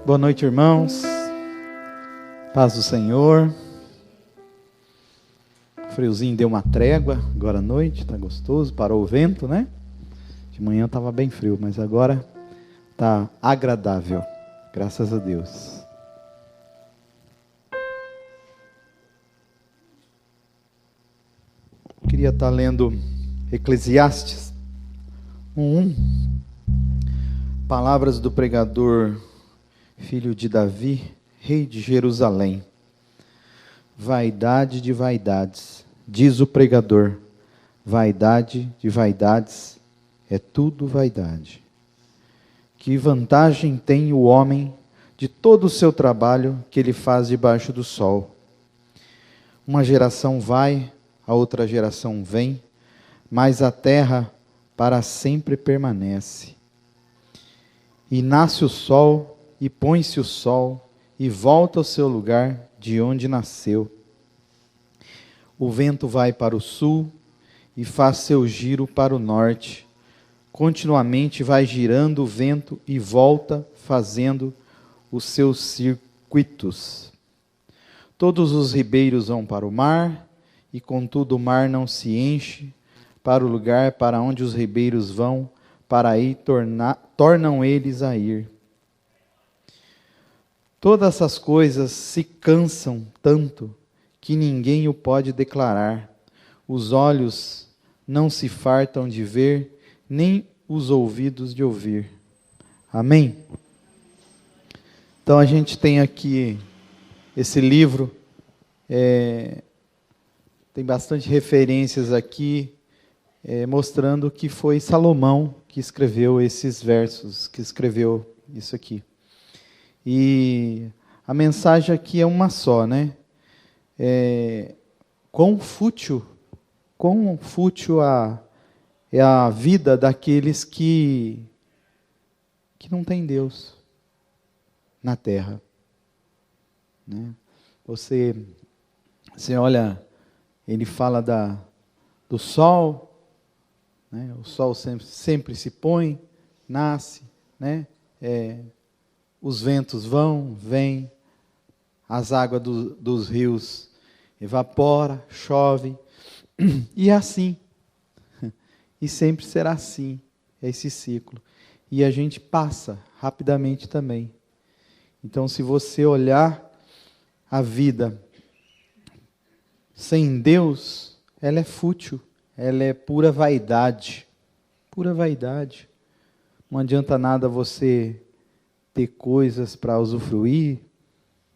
Boa noite, irmãos. Paz do Senhor. O friozinho deu uma trégua, agora à noite, está gostoso, parou o vento, né? De manhã estava bem frio, mas agora está agradável, graças a Deus. Eu queria estar lendo Eclesiastes 1:1, palavras do pregador, filho de Davi, rei de Jerusalém. Vaidade de vaidades, diz o pregador, vaidade de vaidades, é tudo vaidade. Que vantagem tem o homem de todo o seu trabalho que ele faz debaixo do sol? Uma geração vai, a outra geração vem, mas a terra para sempre permanece. E nasce o sol, e põe-se o sol, e volta ao seu lugar de onde nasceu. O vento vai para o sul, e faz seu giro para o norte. Continuamente vai girando o vento, e volta fazendo os seus circuitos. Todos os ribeiros vão para o mar, e contudo o mar não se enche. Para o lugar para onde os ribeiros vão, para aí tornam eles a ir. Todas essas coisas se cansam tanto que ninguém o pode declarar. Os olhos não se fartam de ver, nem os ouvidos de ouvir. Amém? Então a gente tem aqui esse livro, tem bastante referências aqui, mostrando que foi Salomão que escreveu esses versos, que escreveu isso aqui. E a mensagem aqui é uma só, né? Quão fútil é a vida daqueles que não têm Deus na terra, né? Você olha, ele fala do sol, né? O sol sempre se põe, nasce, né? Os ventos vão, vêm, as águas dos rios evapora, chove, e é assim, e sempre será assim, esse ciclo. E a gente passa rapidamente também. Então, se você olhar a vida sem Deus, ela é fútil, ela é pura vaidade. Pura vaidade. Não adianta nada você ter coisas para usufruir,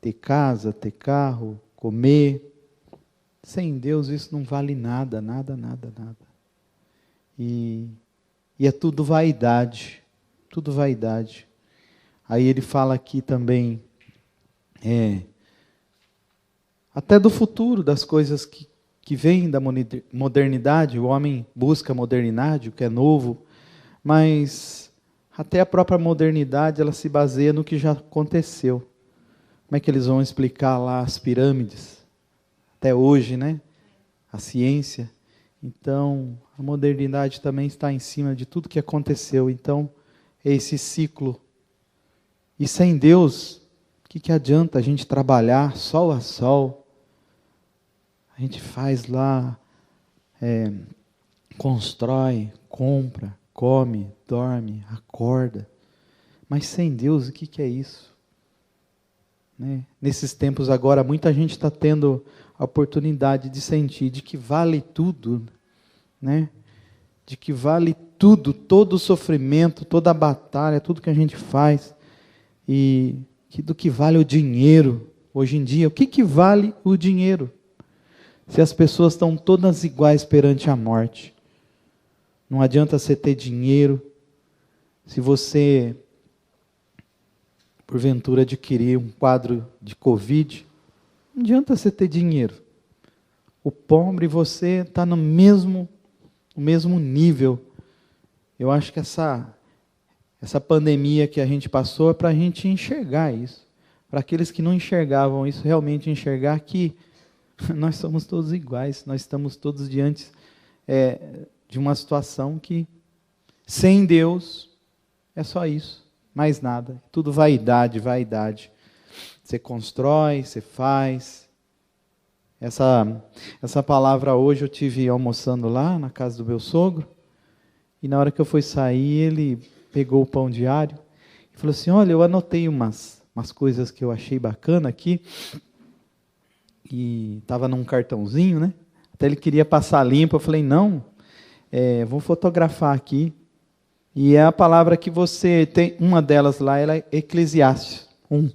ter casa, ter carro, comer. Sem Deus isso não vale nada, nada, nada, nada. E é tudo vaidade, tudo vaidade. Aí ele fala aqui também, até do futuro, das coisas que vêm da modernidade. O homem busca a modernidade, o que é novo, mas até a própria modernidade, ela se baseia no que já aconteceu. Como é que eles vão explicar lá as pirâmides? Até hoje, né? A ciência. Então, a modernidade também está em cima de tudo que aconteceu. Então, é esse ciclo. E sem Deus, o que adianta a gente trabalhar sol a sol? A gente faz lá, constrói, compra, come, dorme, acorda. Mas sem Deus, o que é isso? Né? Nesses tempos agora, muita gente está tendo a oportunidade de sentir de que vale tudo, né? De que vale tudo, todo o sofrimento, toda a batalha, tudo que a gente faz, e do que vale o dinheiro hoje em dia. O que vale o dinheiro? Se as pessoas estão todas iguais perante a morte. Não adianta você ter dinheiro, se você, porventura, adquirir um quadro de Covid, não adianta você ter dinheiro. O pobre, você está no mesmo nível. Eu acho que essa pandemia que a gente passou é para a gente enxergar isso. Para aqueles que não enxergavam isso, realmente enxergar que nós somos todos iguais, nós estamos todos diante de uma situação que, sem Deus, é só isso. mais nada. Tudo vaidade, vaidade. Você constrói, você faz. Essa palavra hoje eu tive almoçando lá na casa do meu sogro, e na hora que eu fui sair, ele pegou o pão diário e falou assim, olha, eu anotei umas coisas que eu achei bacana aqui, e estava num cartãozinho, né? Até ele queria passar limpo, eu falei, não, vou fotografar aqui. E é a palavra que você tem, uma delas lá, ela é Eclesiastes 1.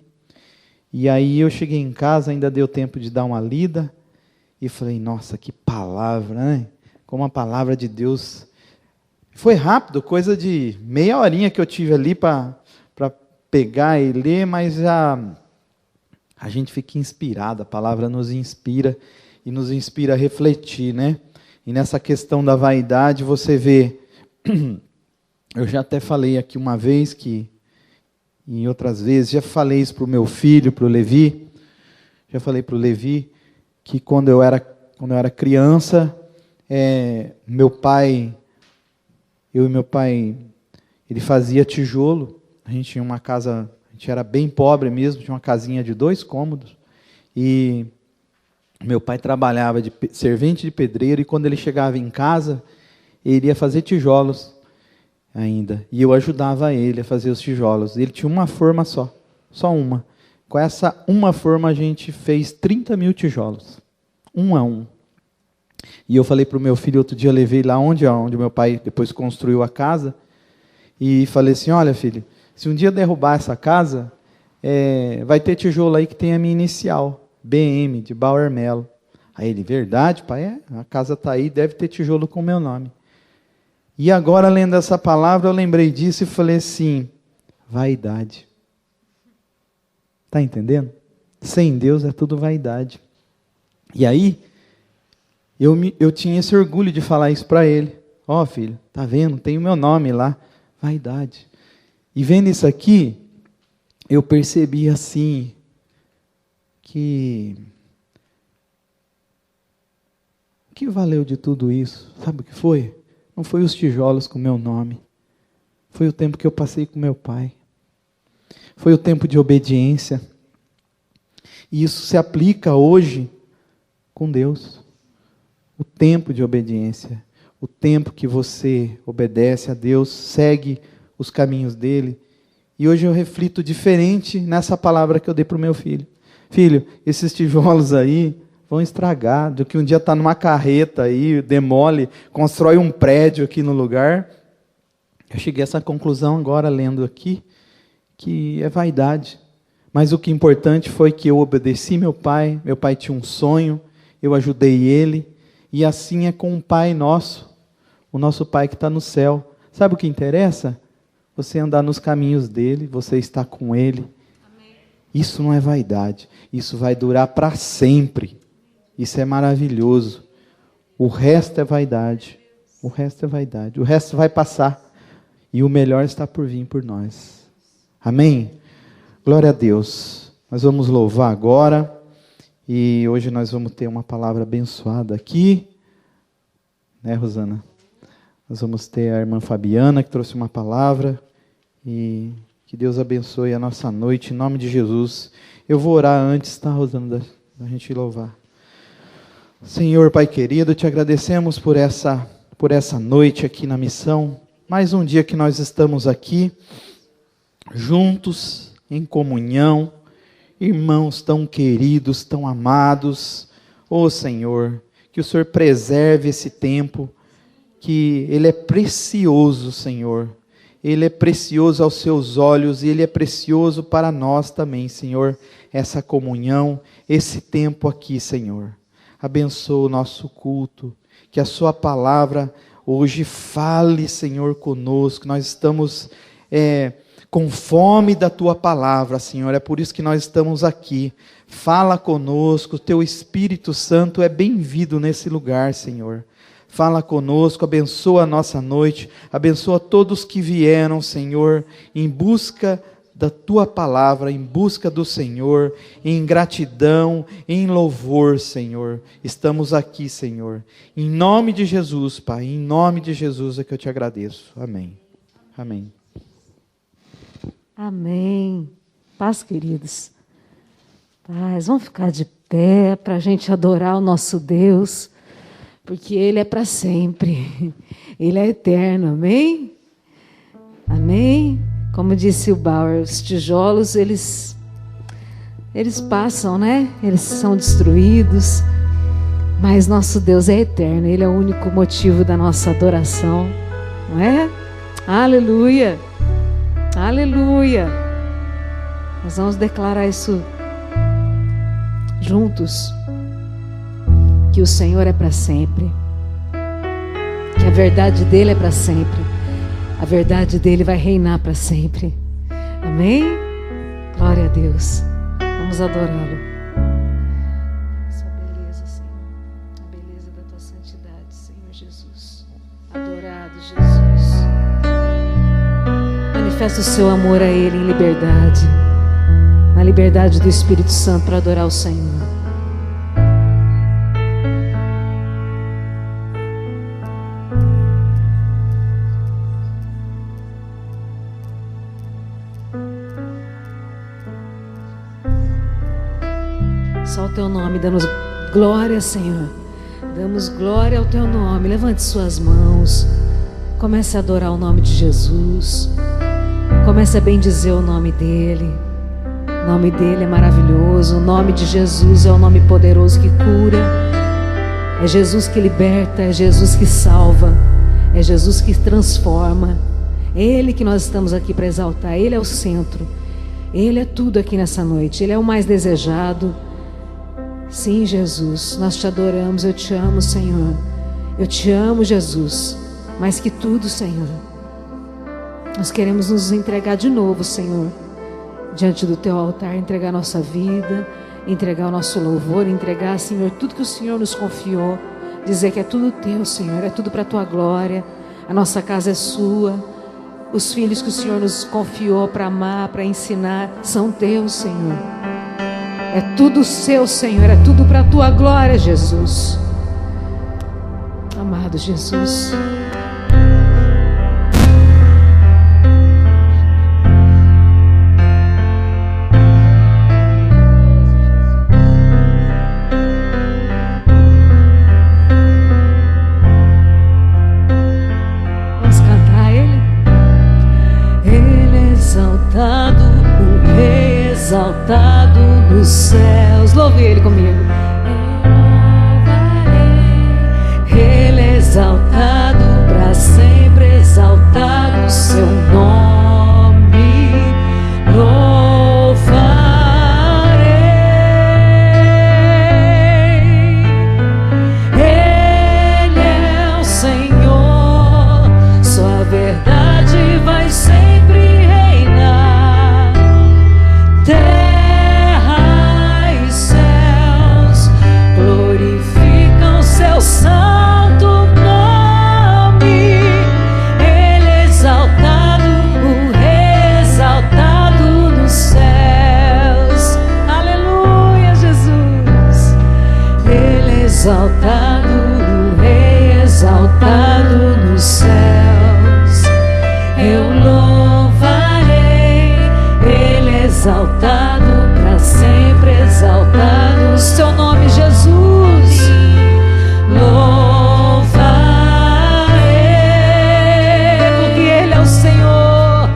E aí eu cheguei em casa, ainda deu tempo de dar uma lida, e falei, nossa, que palavra, né? Como a palavra de Deus. Foi rápido, coisa de meia horinha que eu tive ali para pegar e ler, mas a gente fica inspirado, a palavra nos inspira, e nos inspira a refletir, né? E nessa questão da vaidade, você vê, eu já até falei aqui uma vez, e outras vezes, já falei isso para o meu filho, para o Levi, já falei para o Levi, que quando eu era criança, meu pai, eu e meu pai, ele fazia tijolo, a gente tinha uma casa, a gente era bem pobre mesmo, tinha uma casinha de 2 cômodos, e meu pai trabalhava de servente de pedreiro, e quando ele chegava em casa, ele ia fazer tijolos ainda, e eu ajudava ele a fazer os tijolos. Ele tinha uma forma só uma. Com essa uma forma a gente fez 30 mil tijolos, um a um. E eu falei para o meu filho, outro dia eu levei lá onde meu pai depois construiu a casa, e falei assim, olha filho, se um dia derrubar essa casa, vai ter tijolo aí que tem a minha inicial, BM, de Bauer Melo. Aí ele, verdade pai, a casa está aí, deve ter tijolo com o meu nome. E agora, lendo essa palavra, eu lembrei disso e falei assim, vaidade. Está entendendo? Sem Deus é tudo vaidade. E aí, eu tinha esse orgulho de falar isso para ele. Ó filho, tá vendo? Tem o meu nome lá. Vaidade. E vendo isso aqui, eu percebi assim, que o que valeu de tudo isso? Sabe o que foi? Não foi os tijolos com meu nome. Foi o tempo que eu passei com meu pai. Foi o tempo de obediência. E isso se aplica hoje com Deus. O tempo de obediência. O tempo que você obedece a Deus, segue os caminhos dele. E hoje eu reflito diferente nessa palavra que eu dei para o meu filho. Filho, esses tijolos aí vão estragar, do que um dia está numa carreta aí, demole, constrói um prédio aqui no lugar. Eu cheguei a essa conclusão agora, lendo aqui, que é vaidade. Mas o que é importante foi que eu obedeci meu pai tinha um sonho, eu ajudei ele, e assim é com o Pai nosso, o nosso Pai que está no céu. Sabe o que interessa? Você andar nos caminhos dele, você estar com ele. Amém. Isso não é vaidade, isso vai durar para sempre. Isso é maravilhoso. O resto é vaidade. O resto é vaidade. O resto vai passar. E o melhor está por vir por nós. Amém? Glória a Deus. Nós vamos louvar agora. E hoje nós vamos ter uma palavra abençoada aqui. Né, Rosana? Nós vamos ter a irmã Fabiana, que trouxe uma palavra. E que Deus abençoe a nossa noite, em nome de Jesus. Eu vou orar antes, tá, Rosana, da gente louvar. Senhor, Pai querido, te agradecemos por essa noite aqui na missão. Mais um dia que nós estamos aqui, juntos, em comunhão, irmãos tão queridos, tão amados. Ó Senhor, que o Senhor preserve esse tempo, que ele é precioso, Senhor. Ele é precioso aos seus olhos e ele é precioso para nós também, Senhor. Essa comunhão, esse tempo aqui, Senhor. Abençoa o nosso culto, que a sua palavra hoje fale, Senhor, conosco. Nós estamos com fome da tua palavra, Senhor, é por isso que nós estamos aqui. Fala conosco, o teu Espírito Santo é bem-vindo nesse lugar, Senhor. Fala conosco, abençoa a nossa noite, abençoa todos que vieram, Senhor, em busca da tua palavra, em busca do Senhor, em gratidão, em louvor, Senhor. Estamos aqui, Senhor. Em nome de Jesus, Pai, em nome de Jesus é que eu te agradeço. Amém. Amém. Amém. Paz, queridos. Paz, vamos ficar de pé para a gente adorar o nosso Deus, porque Ele é para sempre. Ele é eterno, amém? Amém? Como disse o Bauer, os tijolos, eles passam, né? Eles são destruídos, mas nosso Deus é eterno. Ele é o único motivo da nossa adoração, não é? Aleluia! Aleluia! Nós vamos declarar isso juntos, que o Senhor é para sempre, que a verdade dele é para sempre, a verdade dele vai reinar para sempre. Amém? Glória a Deus. Vamos adorá-lo. Sua beleza, Senhor, a beleza da tua santidade, Senhor Jesus. Adorado, Jesus. Manifesta o seu amor a Ele em liberdade, na liberdade do Espírito Santo para adorar o Senhor. Só o teu nome, damos glória, Senhor. Damos glória ao teu nome. Levante suas mãos. Comece a adorar o nome de Jesus. Comece a bendizer o nome dele. O nome dele é maravilhoso. O nome de Jesus é o nome poderoso que cura. É Jesus que liberta. É Jesus que salva. É Jesus que transforma. É Ele que nós estamos aqui para exaltar. Ele é o centro. Ele é tudo aqui nessa noite. Ele é o mais desejado. Sim, Jesus, nós te adoramos. Eu te amo, Senhor. Eu te amo, Jesus. Mais que tudo, Senhor, nós queremos nos entregar de novo, Senhor, diante do teu altar, entregar nossa vida, entregar o nosso louvor, entregar, Senhor, tudo que o Senhor nos confiou, dizer que é tudo teu, Senhor, é tudo para a tua glória. A nossa casa é sua. Os filhos que o Senhor nos confiou para amar, para ensinar, são teus, Senhor. É tudo seu, Senhor, é tudo para a tua glória, Jesus. Amado Jesus. Vamos cantar Ele? Ele é exaltado, o Rei exaltado nos céus. Louve Ele comigo. Ele é exaltado para sempre, exaltado o seu nome. Louvarei. Ele é o Senhor, sua verdade vai sempre reinar. Terra e céus glorificam seu santo nome. Ele é exaltado, o Rei exaltado nos céus. Aleluia, Jesus. Ele é exaltado, o Rei exaltado nos céus. Eu louvarei. Ele é exaltado para sempre, exaltado o seu nome, Jesus. Louvarei, porque Ele é o Senhor.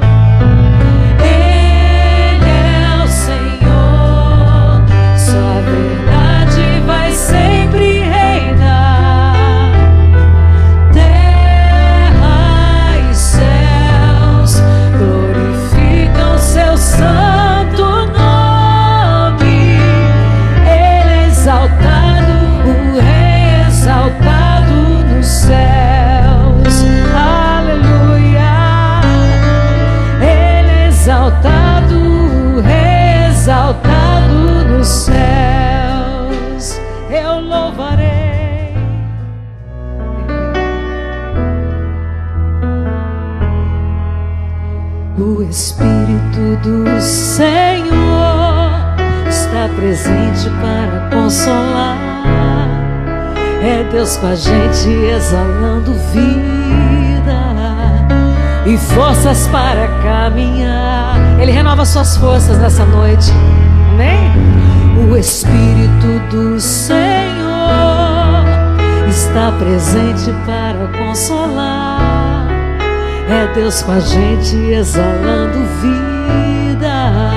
Ele é o Senhor, sua verdade vai sempre reinar. Terra e céus glorificam seu santo nome. Ele é exaltado, o Rei exaltado nos céus. Aleluia. Ele é exaltado, o Rei exaltado nos céus. Eu louvarei. O Espírito do Senhor está presente para consolar. É Deus com a gente exalando vida e forças para caminhar. Ele renova suas forças nessa noite. Amém? O Espírito do Senhor está presente para consolar. É Deus com a gente exalando vida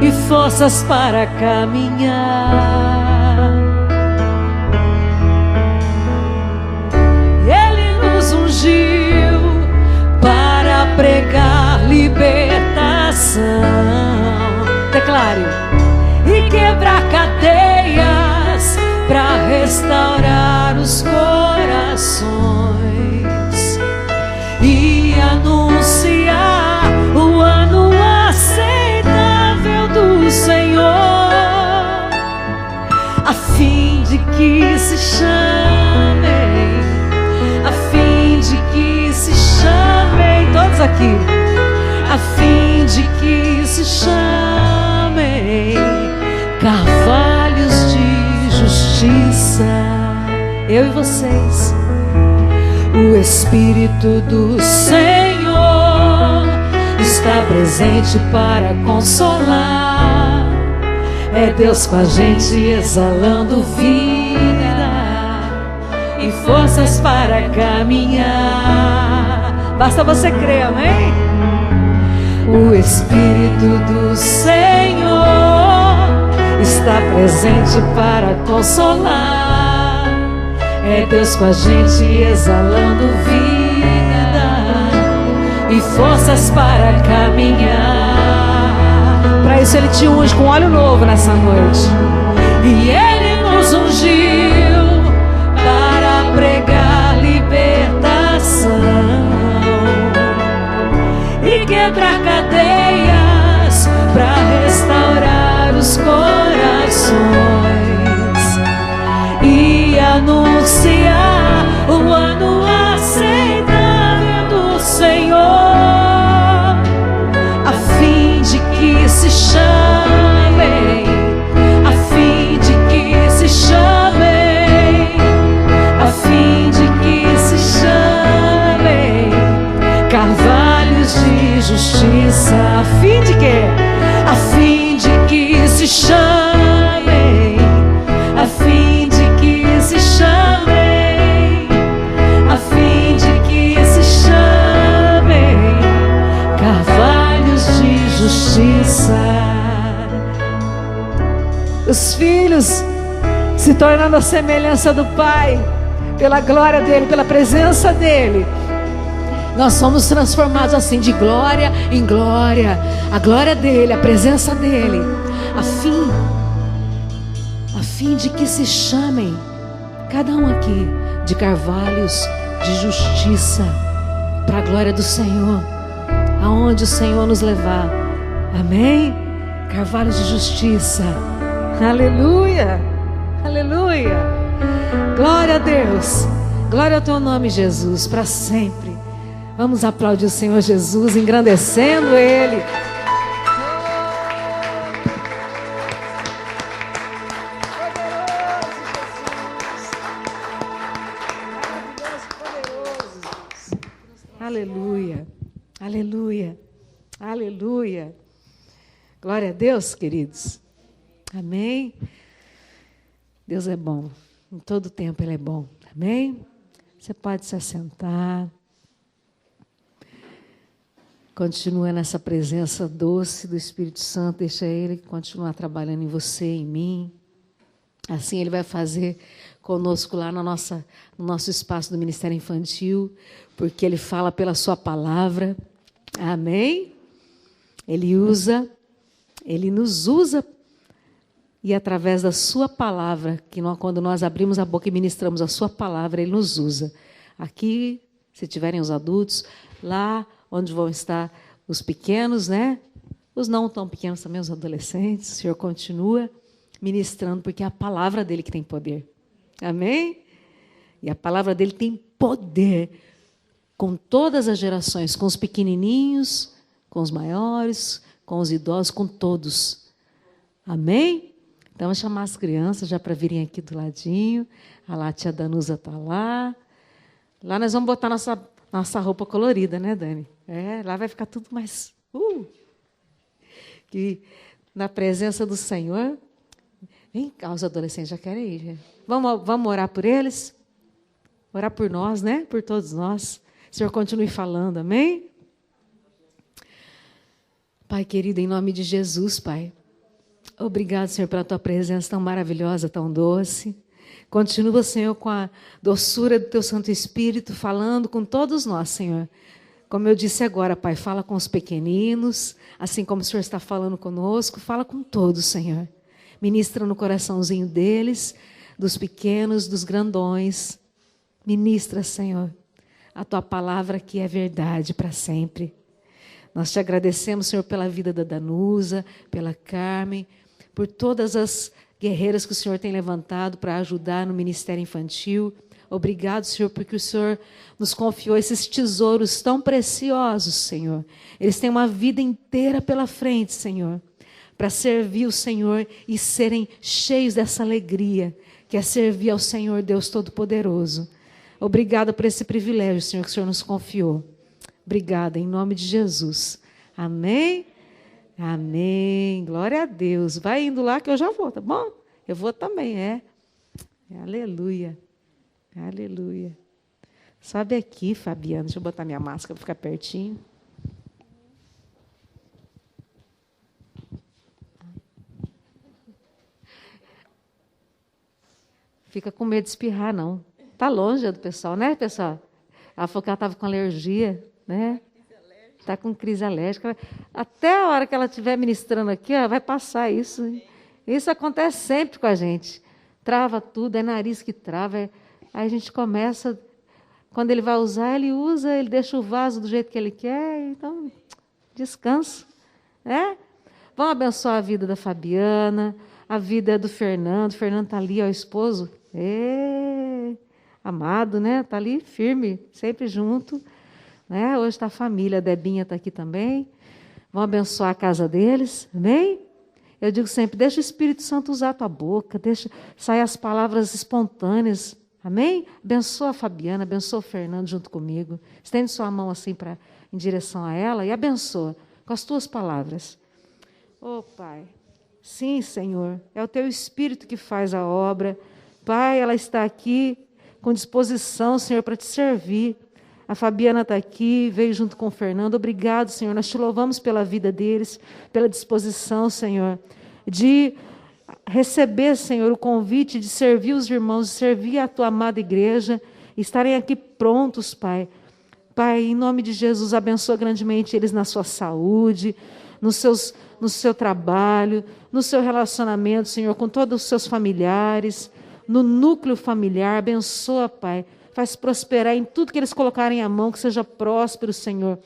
e forças para caminhar. Ele nos ungiu para pregar libertação. Declare. E quebrar cadeias para restaurar os corações e anunciar o ano aceitável do Senhor, a fim de que se chamem, a fim de que se chamem, todos aqui, a fim de que se chamem carvalhos de justiça. Eu e vocês. O Espírito do Senhor está presente para consolar. É Deus com a gente exalando vida e forças para caminhar. Basta você crer, amém? O Espírito do Senhor está presente para consolar. É Deus com a gente exalando vida e forças para caminhar. Para isso Ele te unge com óleo novo nessa noite. E Ele nos ungiu para pregar libertação e quebrar cadeias para restaurar os corações e anunciar o ano aceitável do Senhor, a fim de que se chamem, a fim de que se chamem, a fim de que se chamem carvalhos de justiça, a fim de quê? A fim de que se chamem, a fim de que se chamem, a fim de que se chamem carvalhos de justiça. Os filhos se tornando a semelhança do Pai, pela glória dele, pela presença dele. Nós somos transformados assim de glória em glória. A glória dele, a presença dele, a fim de que se chamem, cada um aqui, de carvalhos de justiça, para a glória do Senhor, aonde o Senhor nos levar. Amém? Carvalhos de justiça. Aleluia, aleluia. Glória a Deus, glória ao teu nome, Jesus, para sempre. Vamos aplaudir o Senhor Jesus, engrandecendo Ele. Aleluia, aleluia, aleluia. Glória a Deus, queridos. Amém. Deus é bom, em todo tempo Ele é bom. Amém? Você pode se assentar. Continua nessa presença doce do Espírito Santo, deixa Ele continuar trabalhando em você, em mim. Assim Ele vai fazer conosco lá no nosso espaço do Ministério Infantil, porque Ele fala pela sua palavra. Amém? Ele nos usa, e através da sua palavra, quando nós abrimos a boca e ministramos a sua palavra, Ele nos usa. Aqui, se tiverem os adultos, lá onde vão estar os pequenos, né? Os não tão pequenos também, os adolescentes. O Senhor continua ministrando, porque é a palavra dele que tem poder. Amém? E a palavra dele tem poder com todas as gerações, com os pequenininhos, com os maiores, com os idosos, com todos. Amém? Então, vou chamar as crianças já para virem aqui do ladinho. A tia Danusa está lá. Lá nós vamos botar nossa roupa colorida, né, Dani? Lá vai ficar tudo mais... que na presença do Senhor... Vem cá, os adolescentes já querem ir. Gente. Vamos orar por eles? Orar por nós, né? Por todos nós. O Senhor continue falando, amém? Pai querido, em nome de Jesus, Pai. Obrigado, Senhor, pela Tua presença tão maravilhosa, tão doce. Continua, Senhor, com a doçura do Teu Santo Espírito, falando com todos nós, Senhor. Como eu disse agora, Pai, fala com os pequeninos, assim como o Senhor está falando conosco, fala com todos, Senhor. Ministra no coraçãozinho deles, dos pequenos, dos grandões. Ministra, Senhor, a Tua palavra que é verdade para sempre. Nós te agradecemos, Senhor, pela vida da Danusa, pela Carmen, por todas as guerreiras que o Senhor tem levantado para ajudar no ministério infantil. Obrigado, Senhor, porque o Senhor nos confiou esses tesouros tão preciosos, Senhor. Eles têm uma vida inteira pela frente, Senhor, para servir o Senhor e serem cheios dessa alegria, que é servir ao Senhor Deus Todo-Poderoso. Obrigada por esse privilégio, Senhor, que o Senhor nos confiou. Obrigada, em nome de Jesus. Amém? Amém. Glória a Deus. Vai indo lá que eu já vou, tá bom? Eu vou também, Aleluia. Aleluia. Sobe aqui, Fabiana. Deixa eu botar minha máscara para ficar pertinho. Fica com medo de espirrar, não. Está longe do pessoal, né, pessoal? Ela falou que ela estava com alergia, né? Está com crise alérgica. Até a hora que ela estiver ministrando aqui, vai passar isso. Isso acontece sempre com a gente. Trava tudo, é nariz que trava. Aí a gente começa, quando ele vai usar, ele usa, ele deixa o vaso do jeito que ele quer, então descansa. Né? Vamos abençoar a vida da Fabiana, a vida do Fernando. O Fernando está ali, ó, o esposo. Amado, né? Está ali firme, sempre junto. Né? Hoje está a família, a Debinha está aqui também. Vamos abençoar a casa deles, amém? Eu digo sempre, deixa o Espírito Santo usar a tua boca, deixa sair as palavras espontâneas, amém? Abençoa a Fabiana, abençoa o Fernando junto comigo. Estende sua mão assim em direção a ela e abençoa com as tuas palavras. Oh, Pai, sim, Senhor, é o teu Espírito que faz a obra. Pai, ela está aqui com disposição, Senhor, para te servir. A Fabiana está aqui, veio junto com o Fernando. Obrigado, Senhor. Nós te louvamos pela vida deles, pela disposição, Senhor, de receber, Senhor, o convite de servir os irmãos, de servir a tua amada igreja, e estarem aqui prontos, Pai. Pai, em nome de Jesus, abençoa grandemente eles na sua saúde, no seu trabalho, no seu relacionamento, Senhor, com todos os seus familiares, no núcleo familiar. Abençoa, Pai. Faz prosperar em tudo que eles colocarem à mão, que seja próspero, Senhor.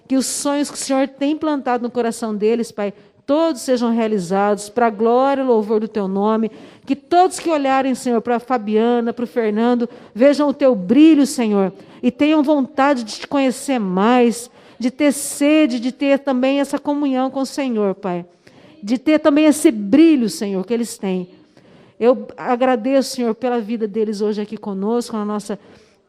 Que os sonhos que o Senhor tem plantado no coração deles, Pai, todos sejam realizados para a glória e louvor do Teu nome. Que todos que olharem, Senhor, para a Fabiana, para o Fernando, vejam o Teu brilho, Senhor, e tenham vontade de Te conhecer mais, de ter sede, de ter também essa comunhão com o Senhor, Pai. De ter também esse brilho, Senhor, que eles têm. Eu agradeço, Senhor, pela vida deles hoje aqui conosco, na nossa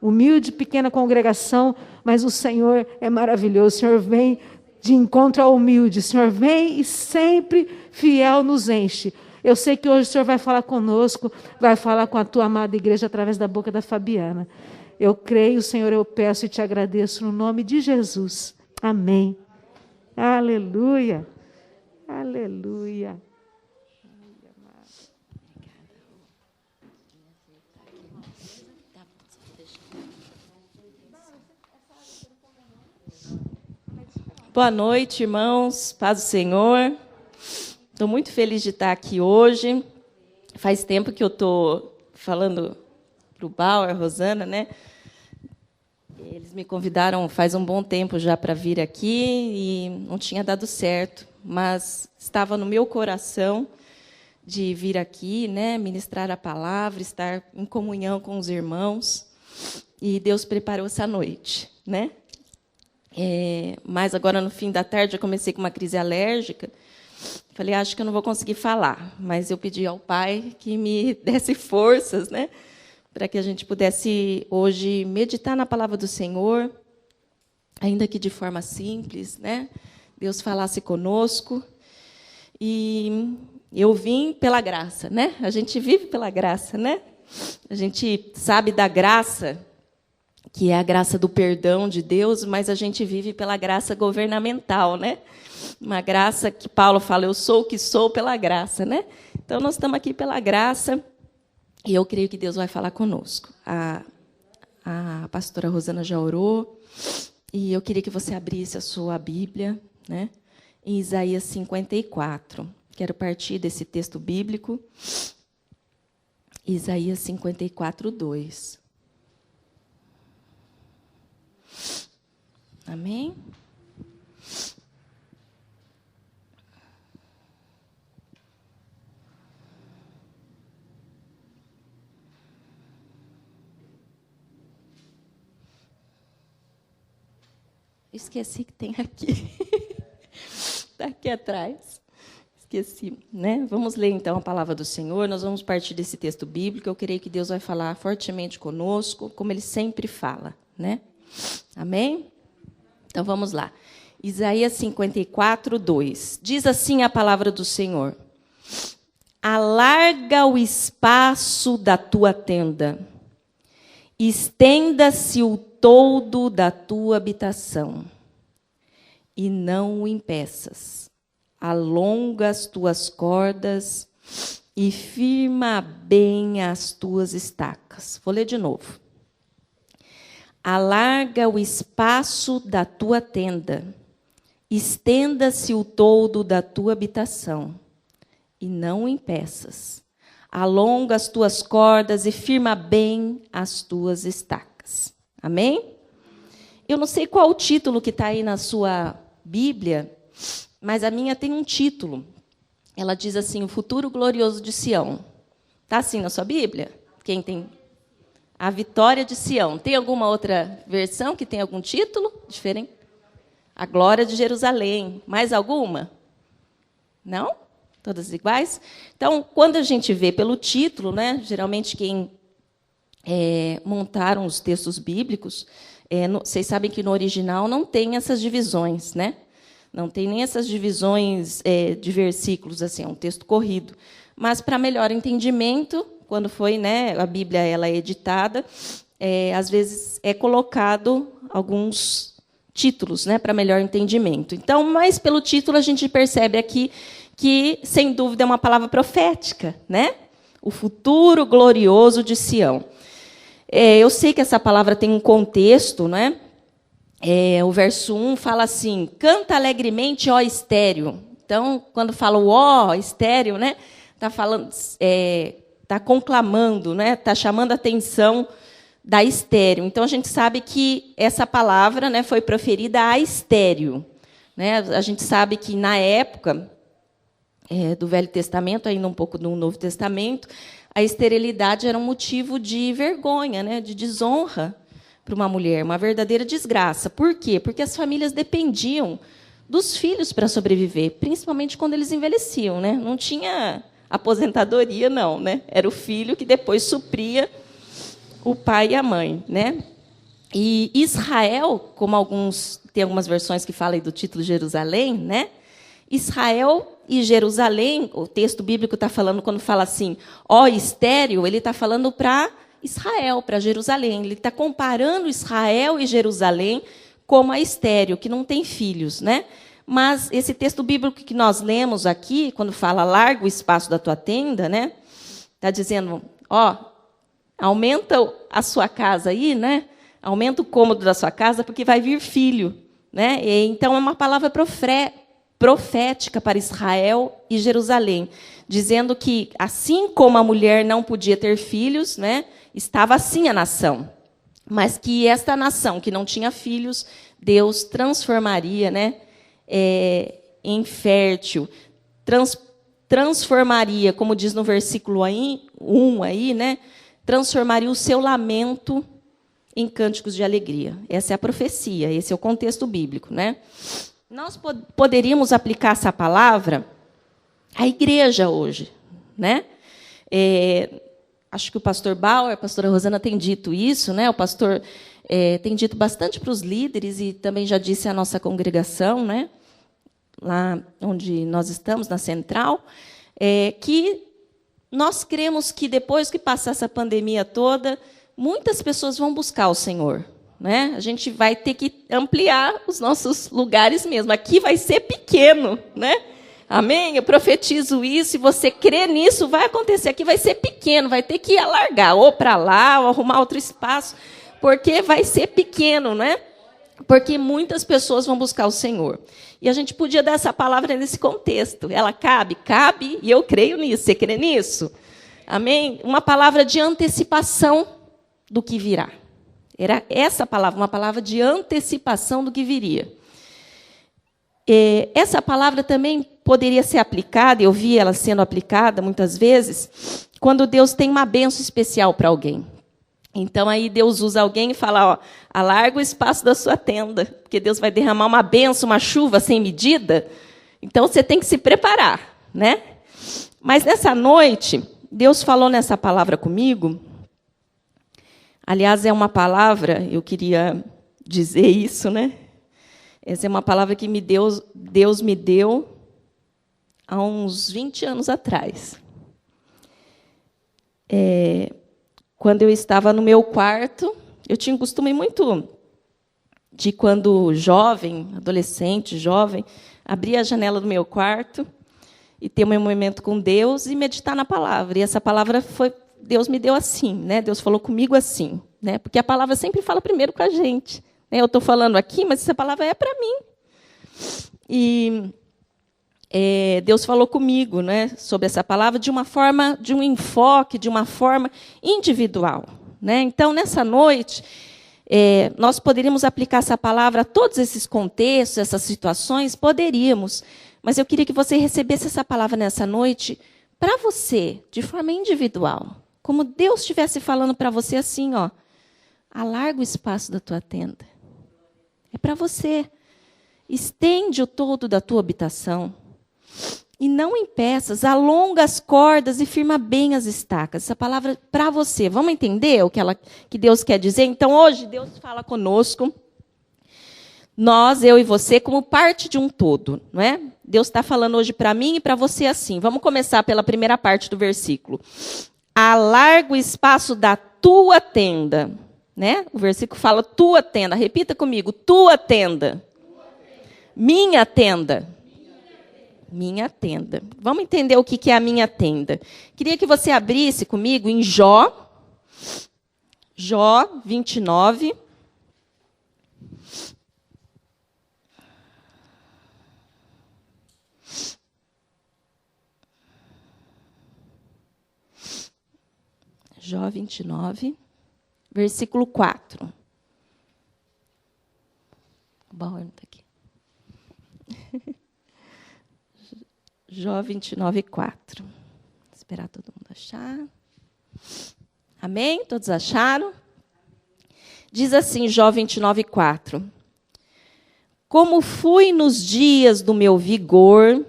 humilde, pequena congregação, mas o Senhor é maravilhoso. O Senhor vem de encontro ao humilde. O Senhor vem e sempre fiel nos enche. Eu sei que hoje o Senhor vai falar conosco, vai falar com a tua amada igreja através da boca da Fabiana. Eu creio, Senhor, eu peço e te agradeço no nome de Jesus. Amém. Aleluia. Aleluia. Boa noite, irmãos. Paz do Senhor. Estou muito feliz de estar aqui hoje. Faz tempo que eu estou falando para o Bauer, Rosana, né? Eles me convidaram faz um bom tempo já para vir aqui e não tinha dado certo, mas estava no meu coração de vir aqui, né? Ministrar a palavra, estar em comunhão com os irmãos. E Deus preparou essa noite, né? Mas agora, no fim da tarde, eu comecei com uma crise alérgica. Falei, acho que eu não vou conseguir falar. Mas eu pedi ao Pai que me desse forças, né, para que a gente pudesse, hoje, meditar na palavra do Senhor, ainda que de forma simples, né? Deus falasse conosco. E eu vim pela graça, né? A gente vive pela graça, né? A gente sabe da graça, que é a graça do perdão de Deus, mas a gente vive pela graça governamental, né? Uma graça que Paulo fala, eu sou o que sou pela graça, né? Então, nós estamos aqui pela graça, e eu creio que Deus vai falar conosco. A pastora Rosana já orou, e eu queria que você abrisse a sua Bíblia, né? Em Isaías 54. Quero partir desse texto bíblico, Isaías 54, 2. Amém? Esqueci que tem aqui. Está aqui atrás. Esqueci, né? Vamos ler, então, a palavra do Senhor. Nós vamos partir desse texto bíblico. Eu creio que Deus vai falar fortemente conosco, como Ele sempre fala, né? Amém? Então, vamos lá. Isaías 54, 2. Diz assim a palavra do Senhor. Alarga o espaço da tua tenda. Estenda-se o toldo da tua habitação. E não o impeças. Alonga as tuas cordas e firma bem as tuas estacas. Vou ler de novo. Alarga o espaço da tua tenda, estenda-se o toldo da tua habitação, e não o impeças. Alonga as tuas cordas e firma bem as tuas estacas. Amém? Eu não sei qual o título que está aí na sua Bíblia, mas a minha tem um título. Ela diz assim, o futuro glorioso de Sião. Está assim na sua Bíblia? Quem tem? A vitória de Sião. Tem alguma outra versão que tem algum título diferente? A glória de Jerusalém. Mais alguma? Não? Todas iguais? Então, quando a gente vê pelo título, né, geralmente quem montaram os textos bíblicos, vocês sabem que no original não tem essas divisões, né? Não tem nem essas divisões de versículos, assim, é um texto corrido. Mas, para melhor entendimento, quando foi, né, a Bíblia ela é editada, às vezes é colocado alguns títulos, né, para melhor entendimento. Então, mas pelo título a gente percebe aqui que, sem dúvida, é uma palavra profética, né? O futuro glorioso de Sião. Eu sei que essa palavra tem um contexto, né? O verso 1 fala assim, canta alegremente, ó estéreo. Então, quando fala o ó estéreo, né, está falando, está conclamando, né, está chamando a atenção da estéreo. Então, a gente sabe que essa palavra, né, foi proferida a estéreo. Né? A gente sabe que, na época do Velho Testamento, ainda um pouco do Novo Testamento, a esterilidade era um motivo de vergonha, né, de desonra para uma mulher, uma verdadeira desgraça. Por quê? Porque as famílias dependiam dos filhos para sobreviver, principalmente quando eles envelheciam, né? Não tinha aposentadoria, não, né? Era o filho que depois supria o pai e a mãe, né? E Israel, como tem algumas versões que falam aí do título Jerusalém, né? Israel e Jerusalém, o texto bíblico está falando, quando fala assim, ó estéreo, ele está falando para Israel, para Jerusalém. Ele está comparando Israel e Jerusalém como a estéreo, que não tem filhos, né? Mas esse texto bíblico que nós lemos aqui, quando fala larga o espaço da tua tenda, né? Está dizendo, ó, aumenta a sua casa aí, né? Aumenta o cômodo da sua casa, porque vai vir filho, né? E, então é uma palavra profética para Israel e Jerusalém, dizendo que, assim como a mulher não podia ter filhos, né, estava assim a nação, mas que esta nação, que não tinha filhos, Deus transformaria, né, em fértil, transformaria, como diz no versículo 1, aí, né, transformaria o seu lamento em cânticos de alegria. Essa é a profecia, esse é o contexto bíblico, né? Nós poderíamos aplicar essa palavra à igreja hoje, né? Acho que o pastor Bauer, a pastora Rosana tem dito isso, né? O pastor tem dito bastante para os líderes e também já disse à nossa congregação, né? lá onde nós estamos, na Central, que nós cremos que depois que passar essa pandemia toda, muitas pessoas vão buscar o Senhor, né? A gente vai ter que ampliar os nossos lugares mesmo. Aqui vai ser pequeno, né? Amém? Eu profetizo isso, e você crê nisso, vai acontecer. Aqui vai ser pequeno, vai ter que alargar, ou para lá, ou arrumar outro espaço, porque vai ser pequeno, né? Porque muitas pessoas vão buscar o Senhor. E a gente podia dar essa palavra nesse contexto. Ela cabe? Cabe, e eu creio nisso. Você crê nisso? Amém? Uma palavra de antecipação do que virá. Era essa palavra, uma palavra de antecipação do que viria. Essa palavra também poderia ser aplicada, eu vi ela sendo aplicada muitas vezes, quando Deus tem uma bênção especial para alguém. Então, aí Deus usa alguém e fala, ó, alarga o espaço da sua tenda, porque Deus vai derramar uma bênção, uma chuva sem medida. Então, você tem que se preparar, né? Mas, nessa noite, Deus falou nessa palavra comigo. Aliás, é uma palavra, eu queria dizer isso, né? Essa é uma palavra que Deus me deu há uns 20 anos atrás. Quando eu estava no meu quarto, eu tinha um costume muito de, quando jovem, adolescente, jovem, abrir a janela do meu quarto e ter um momento com Deus e meditar na palavra. E essa palavra Deus me deu assim, né? Deus falou comigo assim, né? Porque a palavra sempre fala primeiro com a gente. Eu estou falando aqui, mas essa palavra é para mim. E Deus falou comigo, né, sobre essa palavra de uma forma, de um enfoque, de uma forma individual, né? Então, nessa noite, nós poderíamos aplicar essa palavra a todos esses contextos, essas situações, poderíamos. Mas eu queria que você recebesse essa palavra nessa noite para você, de forma individual. Como Deus estivesse falando para você assim, ó, alarga o espaço da tua tenda. É para você. Estende o todo da tua habitação. E não em peças, alonga as cordas e firma bem as estacas. Essa palavra é para você. Vamos entender o que Deus quer dizer? Então, hoje, Deus fala conosco. Nós, eu e você, como parte de um todo, não é? Deus está falando hoje para mim e para você assim. Vamos começar pela primeira parte do versículo. Alarga o espaço da tua tenda. Né? O versículo fala tua tenda. Repita comigo, tua tenda. Minha tenda. Minha tenda. Vamos entender o que é a minha tenda. Queria que você abrisse comigo em Jó 29. Jó 29. Versículo 4. O Bauer não está aqui. Jó 29, 4. Vou esperar todo mundo achar. Amém? Todos acharam? Diz assim, Jó 29, 4. Como fui nos dias do meu vigor,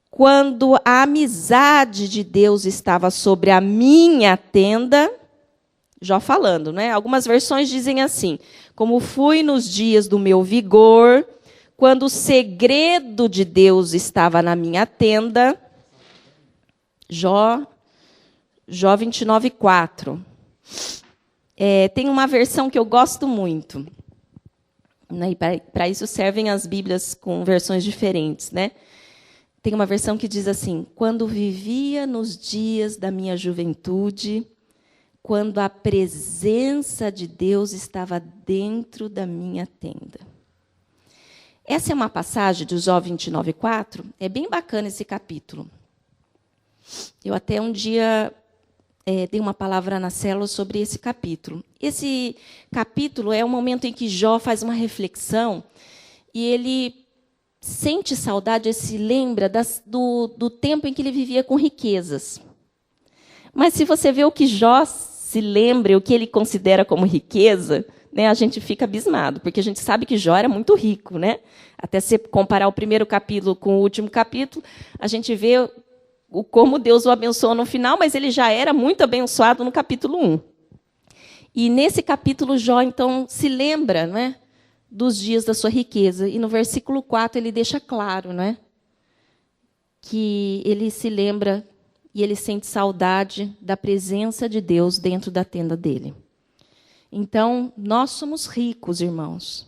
quando a amizade de Deus estava sobre a minha tenda. Jó falando, né? Algumas versões dizem assim: como fui nos dias do meu vigor, quando o segredo de Deus estava na minha tenda. Jó 29, 4. Tem uma versão que eu gosto muito. Né? E para isso servem as Bíblias com versões diferentes, né? Tem uma versão que diz assim: quando vivia nos dias da minha juventude, quando a presença de Deus estava dentro da minha tenda. Essa é uma passagem do Jó 29, 4. É bem bacana esse capítulo. Eu até um dia dei uma palavra na célula sobre esse capítulo. Esse capítulo é o momento em que Jó faz uma reflexão e ele sente saudade, ele se lembra do tempo em que ele vivia com riquezas. Mas se você vê o que Jó se lembra, o que ele considera como riqueza, né, a gente fica abismado, porque a gente sabe que Jó era muito rico, né? Até se comparar o primeiro capítulo com o último capítulo, a gente vê como Deus o abençoou no final, mas ele já era muito abençoado no capítulo 1. E nesse capítulo, Jó, então, se lembra, né, dos dias da sua riqueza. E no versículo 4 ele deixa claro, né, que ele se lembra e ele sente saudade da presença de Deus dentro da tenda dele. Então, nós somos ricos, irmãos.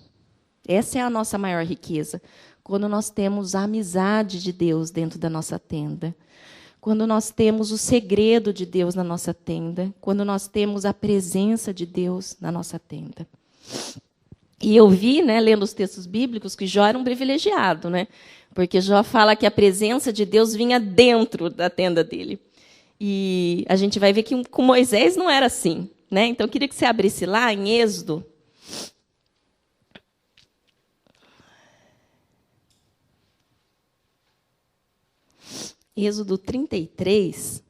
Essa é a nossa maior riqueza. Quando nós temos a amizade de Deus dentro da nossa tenda. Quando nós temos o segredo de Deus na nossa tenda. Quando nós temos a presença de Deus na nossa tenda. E eu vi, né, lendo os textos bíblicos, que Jó era um privilegiado, né? Porque Jó fala que a presença de Deus vinha dentro da tenda dele. E a gente vai ver que com Moisés não era assim, né? Então, eu queria que você abrisse lá em Êxodo. Êxodo 33.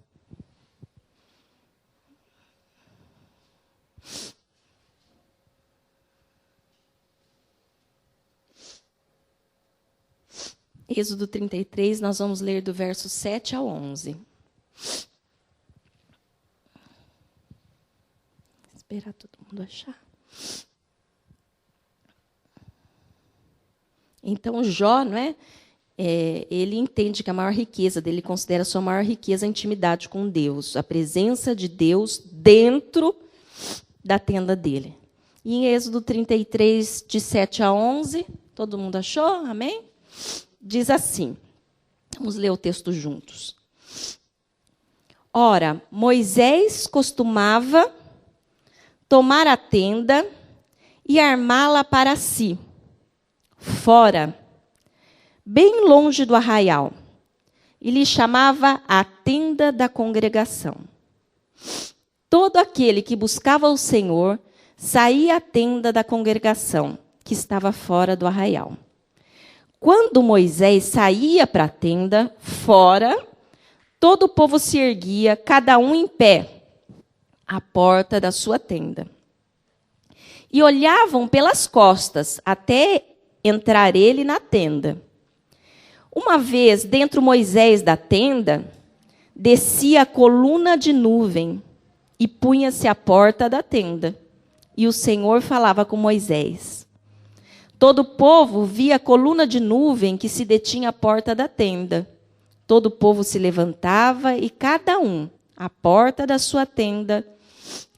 Êxodo 33, nós vamos ler do verso 7 ao 11. Esperar todo mundo achar. Então, Jó, não é? Ele entende que a maior riqueza dele, considera a sua maior riqueza a intimidade com Deus, a presença de Deus dentro da tenda dele. E em Êxodo 33, de 7 a 11, todo mundo achou? Amém? Diz assim, vamos ler o texto juntos. Ora, Moisés costumava tomar a tenda e armá-la para si, fora, bem longe do arraial, e lhe chamava a tenda da congregação. Todo aquele que buscava o Senhor saía à tenda da congregação, que estava fora do arraial. Quando Moisés saía para a tenda, fora, todo o povo se erguia, cada um em pé, à porta da sua tenda. E olhavam pelas costas, até entrar ele na tenda. Uma vez, dentro Moisés da tenda, descia a coluna de nuvem e punha-se à porta da tenda. E o Senhor falava com Moisés. Todo o povo via a coluna de nuvem que se detinha à porta da tenda. Todo o povo se levantava e cada um, à porta da sua tenda,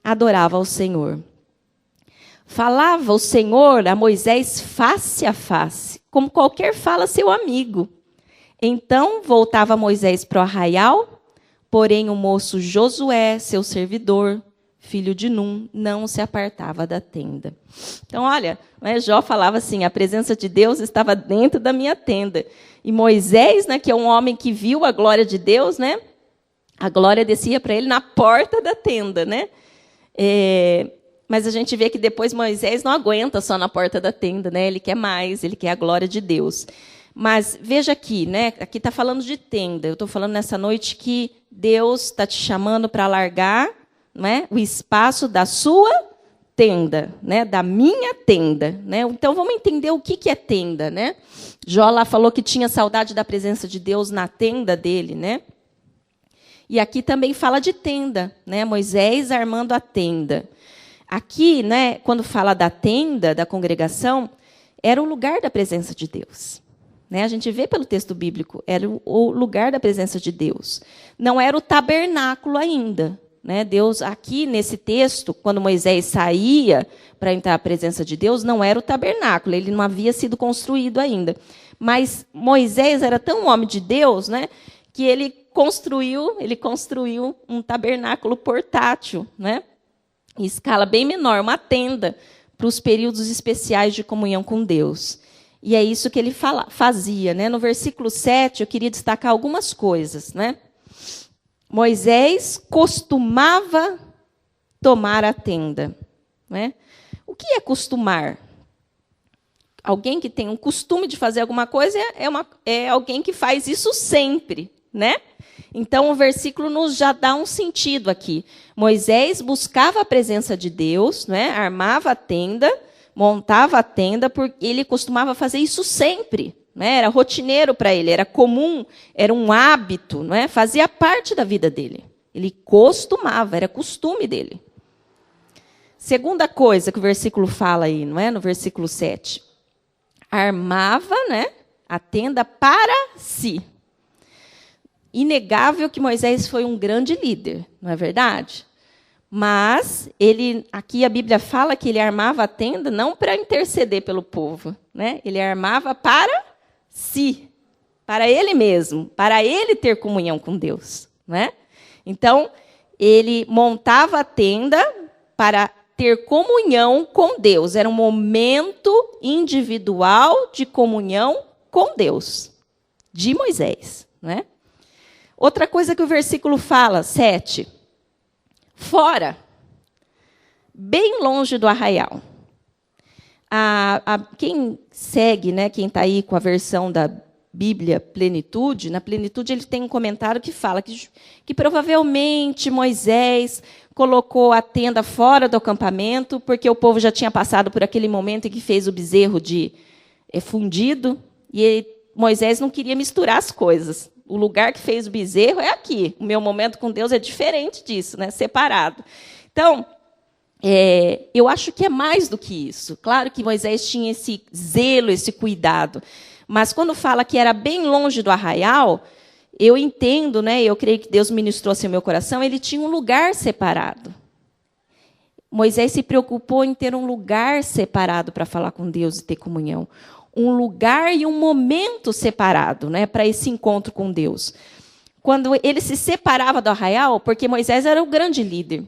adorava ao Senhor. Falava o Senhor a Moisés face a face, como qualquer fala seu amigo. Então voltava Moisés para o arraial, porém o moço Josué, seu servidor, filho de Num, não se apartava da tenda. Então, olha, Jó falava assim, a presença de Deus estava dentro da minha tenda. E Moisés, né, que é um homem que viu a glória de Deus, né, a glória descia para ele na porta da tenda, né? Mas a gente vê que depois Moisés não aguenta só na porta da tenda, né? Ele quer mais, ele quer a glória de Deus. Mas veja aqui, né? Aqui está falando de tenda. Eu estou falando nessa noite que Deus está te chamando para largar, né, o espaço da sua tenda, né? Da minha tenda, né? Então vamos entender o que é tenda, né? Jó lá falou que tinha saudade da presença de Deus na tenda dele, né? E aqui também fala de tenda, né? Moisés armando a tenda. Aqui, né, quando fala da tenda, da congregação, era o lugar da presença de Deus. Né? A gente vê pelo texto bíblico, era o lugar da presença de Deus. Não era o tabernáculo ainda. Né? Deus, aqui nesse texto, quando Moisés saía para entrar à presença de Deus, não era o tabernáculo, ele não havia sido construído ainda. Mas Moisés era tão homem de Deus, né, que ele construiu um tabernáculo portátil, né? Em escala bem menor, uma tenda para os períodos especiais de comunhão com Deus. E é isso que ele fazia. Né? No versículo 7, eu queria destacar algumas coisas. Né? Moisés costumava tomar a tenda. Né? O que é costumar? Alguém que tem um costume de fazer alguma coisa é alguém que faz isso sempre. Né? Então, o versículo nos já dá um sentido aqui. Moisés buscava a presença de Deus, né? Armava a tenda, montava a tenda, porque ele costumava fazer isso sempre. Né? Era rotineiro para ele, era comum, era um hábito, né? Fazia parte da vida dele. Ele costumava, era costume dele. Segunda coisa que o versículo fala aí, não é? No versículo 7. Armava, né, a tenda para si. Inegável que Moisés foi um grande líder, não é verdade? Mas aqui a Bíblia fala que ele armava a tenda não para interceder pelo povo, né? Ele armava para si, para ele mesmo, para ele ter comunhão com Deus, né? Então, ele montava a tenda para ter comunhão com Deus. Era um momento individual de comunhão com Deus, de Moisés, né? Outra coisa que o versículo fala, 7. Fora, bem longe do arraial. Quem segue, né, quem está aí com a versão da Bíblia Plenitude, na Plenitude ele tem um comentário que fala que provavelmente Moisés colocou a tenda fora do acampamento, porque o povo já tinha passado por aquele momento em que fez o bezerro de fundido, e Moisés não queria misturar as coisas. O lugar que fez o bezerro é aqui. O meu momento com Deus é diferente disso, né? Separado. Então, eu acho que é mais do que isso. Claro que Moisés tinha esse zelo, esse cuidado. Mas quando fala que era bem longe do arraial, eu entendo, né? Eu creio que Deus ministrou assim ao meu coração, ele tinha um lugar separado. Moisés se preocupou em ter um lugar separado para falar com Deus e ter comunhão. Um lugar e um momento separado, né, para esse encontro com Deus. Quando ele se separava do arraial, porque Moisés era o grande líder.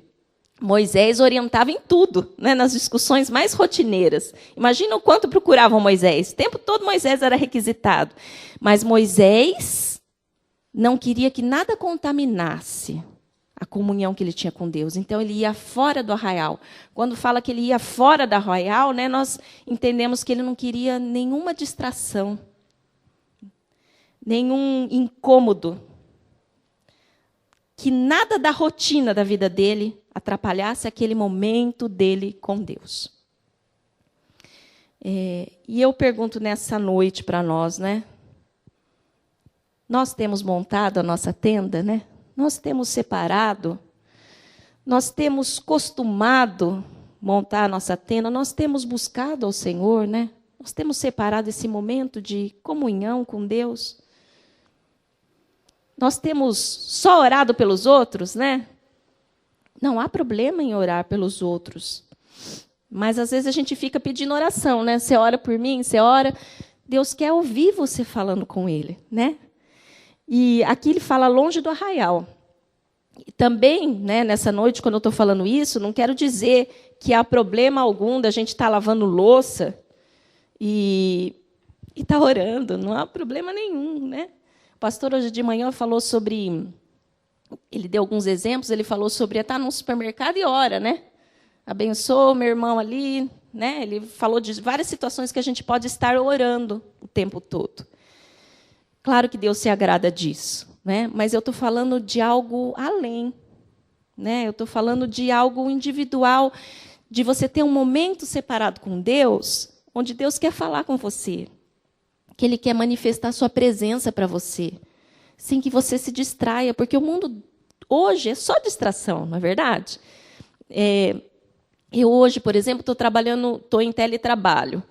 Moisés orientava em tudo, né, nas discussões mais rotineiras. Imagina o quanto procuravam Moisés. O tempo todo Moisés era requisitado. Mas Moisés não queria que nada contaminasse a comunhão que ele tinha com Deus. Então, ele ia fora do arraial. Quando fala que ele ia fora do arraial, né, nós entendemos que ele não queria nenhuma distração, nenhum incômodo, que nada da rotina da vida dele atrapalhasse aquele momento dele com Deus. E eu pergunto nessa noite para nós, né? Nós temos montado a nossa tenda, né? Nós temos separado, nós temos costumado montar a nossa tenda, nós temos buscado ao Senhor, né? Nós temos separado esse momento de comunhão com Deus. Nós temos só orado pelos outros, né? Não há problema em orar pelos outros. Mas, às vezes, a gente fica pedindo oração, né? Você ora por mim, você ora. Deus quer ouvir você falando com Ele, né? E aqui ele fala longe do arraial. E também, né, nessa noite, quando eu estou falando isso, não quero dizer que há problema algum da gente estar lavando louça e estar orando. Não há problema nenhum, né? O pastor, hoje de manhã, falou sobre... Ele deu alguns exemplos, ele falou sobre estar num supermercado e ora, né? Abençoa o meu irmão ali, né? Ele falou de várias situações que a gente pode estar orando o tempo todo. Claro que Deus se agrada disso, né? Mas eu estou falando de algo além, né? Eu estou falando de algo individual, de você ter um momento separado com Deus, onde Deus quer falar com você, que Ele quer manifestar a sua presença para você, sem que você se distraia, porque o mundo hoje é só distração, não é verdade? Eu hoje, por exemplo, estou em teletrabalho.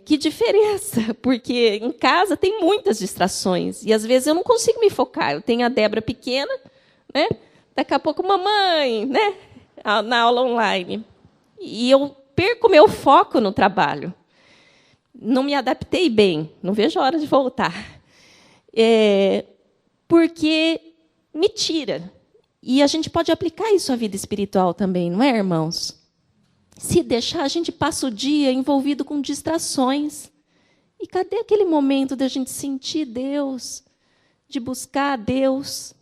Que diferença, porque em casa tem muitas distrações, e às vezes eu não consigo me focar. Eu tenho a Débora pequena, né? Daqui a pouco mamãe, né? Na aula online. E eu perco meu foco no trabalho. Não me adaptei bem, não vejo a hora de voltar. Porque me tira. E a gente pode aplicar isso à vida espiritual também, não é, irmãos? Se deixar, a gente passa o dia envolvido com distrações. E cadê aquele momento da gente sentir Deus, de buscar Deus?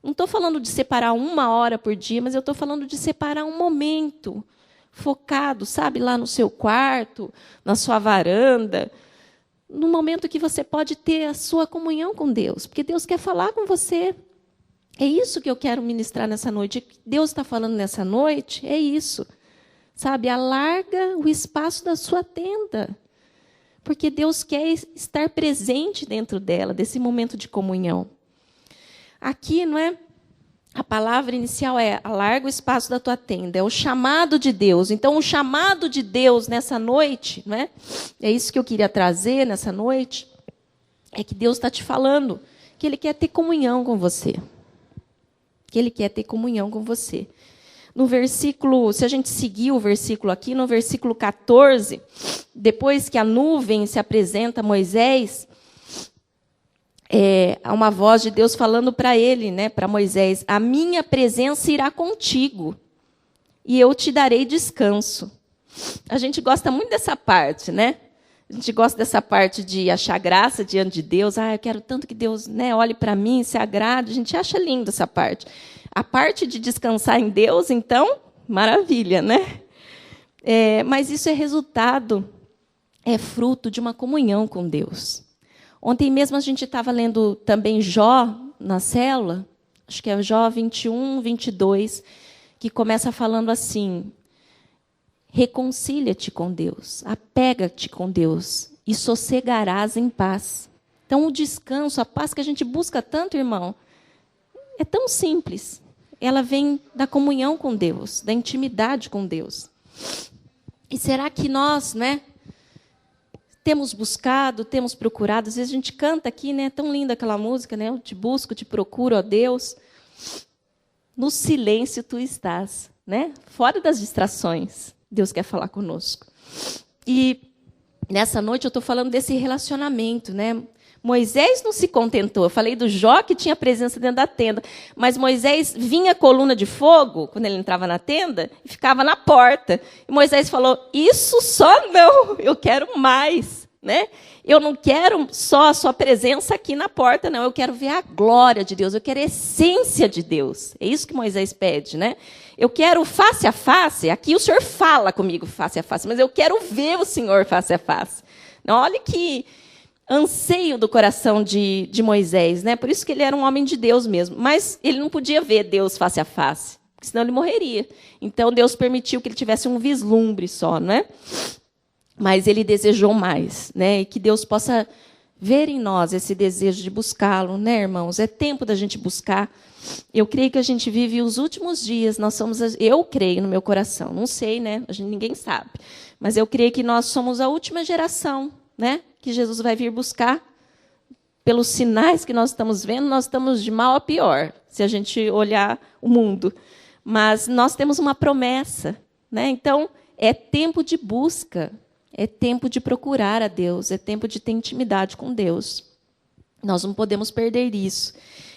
Não estou falando de separar 1 hora por dia, mas eu estou falando de separar um momento focado, sabe, lá no seu quarto, na sua varanda, no momento que você pode ter a sua comunhão com Deus, porque Deus quer falar com você. É isso que eu quero ministrar nessa noite. O que Deus está falando nessa noite é isso. Sabe, alarga o espaço da sua tenda, porque Deus quer estar presente dentro dela, desse momento de comunhão. Aqui, não é? A palavra inicial é: alarga o espaço da tua tenda. É o chamado de Deus. Então, o chamado de Deus nessa noite, né? É isso que eu queria trazer nessa noite. É que Deus está te falando que Ele quer ter comunhão com você. Que Ele quer ter comunhão com você. No versículo, se a gente seguir o versículo aqui, no versículo 14, depois que a nuvem se apresenta a Moisés, há uma voz de Deus falando para ele, né, para Moisés: a minha presença irá contigo e eu te darei descanso. A gente gosta muito dessa parte, né? A gente gosta dessa parte de achar graça diante de Deus. Eu quero tanto que Deus, né, olhe para mim, se agrade. A gente acha lindo essa parte. A parte de descansar em Deus, então, maravilha, né? Mas isso é resultado, é fruto de uma comunhão com Deus. Ontem mesmo a gente estava lendo também Jó na célula, acho que é Jó 21, 22, que começa falando assim: reconcilia-te com Deus, apega-te com Deus e sossegarás em paz. Então, o descanso, a paz que a gente busca tanto, irmão, é tão simples. Ela vem da comunhão com Deus, da intimidade com Deus. E será que nós, né, temos buscado, temos procurado? Às vezes a gente canta aqui, né, tão linda aquela música, né? Eu te busco, te procuro, ó Deus. No silêncio tu estás, né? Fora das distrações, Deus quer falar conosco. E nessa noite eu estou falando desse relacionamento, né? Moisés não se contentou. Eu falei do Jó, que tinha presença dentro da tenda. Mas Moisés vinha a coluna de fogo, quando ele entrava na tenda, e ficava na porta. E Moisés falou: isso só não, eu quero mais. Né? Eu não quero só a sua presença aqui na porta, não. Eu quero ver a glória de Deus, eu quero a essência de Deus. É isso que Moisés pede, né? Eu quero face a face. Aqui o Senhor fala comigo face a face, mas eu quero ver o Senhor face a face. Não, olha que anseio do coração de Moisés, né? Por isso que ele era um homem de Deus mesmo. Mas ele não podia ver Deus face a face, porque senão ele morreria. Então Deus permitiu que ele tivesse um vislumbre só, né? Mas ele desejou mais, né? E que Deus possa ver em nós esse desejo de buscá-lo, né, irmãos? É tempo da gente buscar. Eu creio que a gente vive os últimos dias. Eu creio no meu coração. Não sei, né? Ninguém sabe. Mas eu creio que nós somos a última geração, né? Que Jesus vai vir buscar. Pelos sinais que nós estamos vendo, nós estamos de mal a pior, se a gente olhar o mundo. Mas nós temos uma promessa, né? Então, é tempo de busca. É tempo de procurar a Deus, é tempo de ter intimidade com Deus. Nós não podemos perder isso.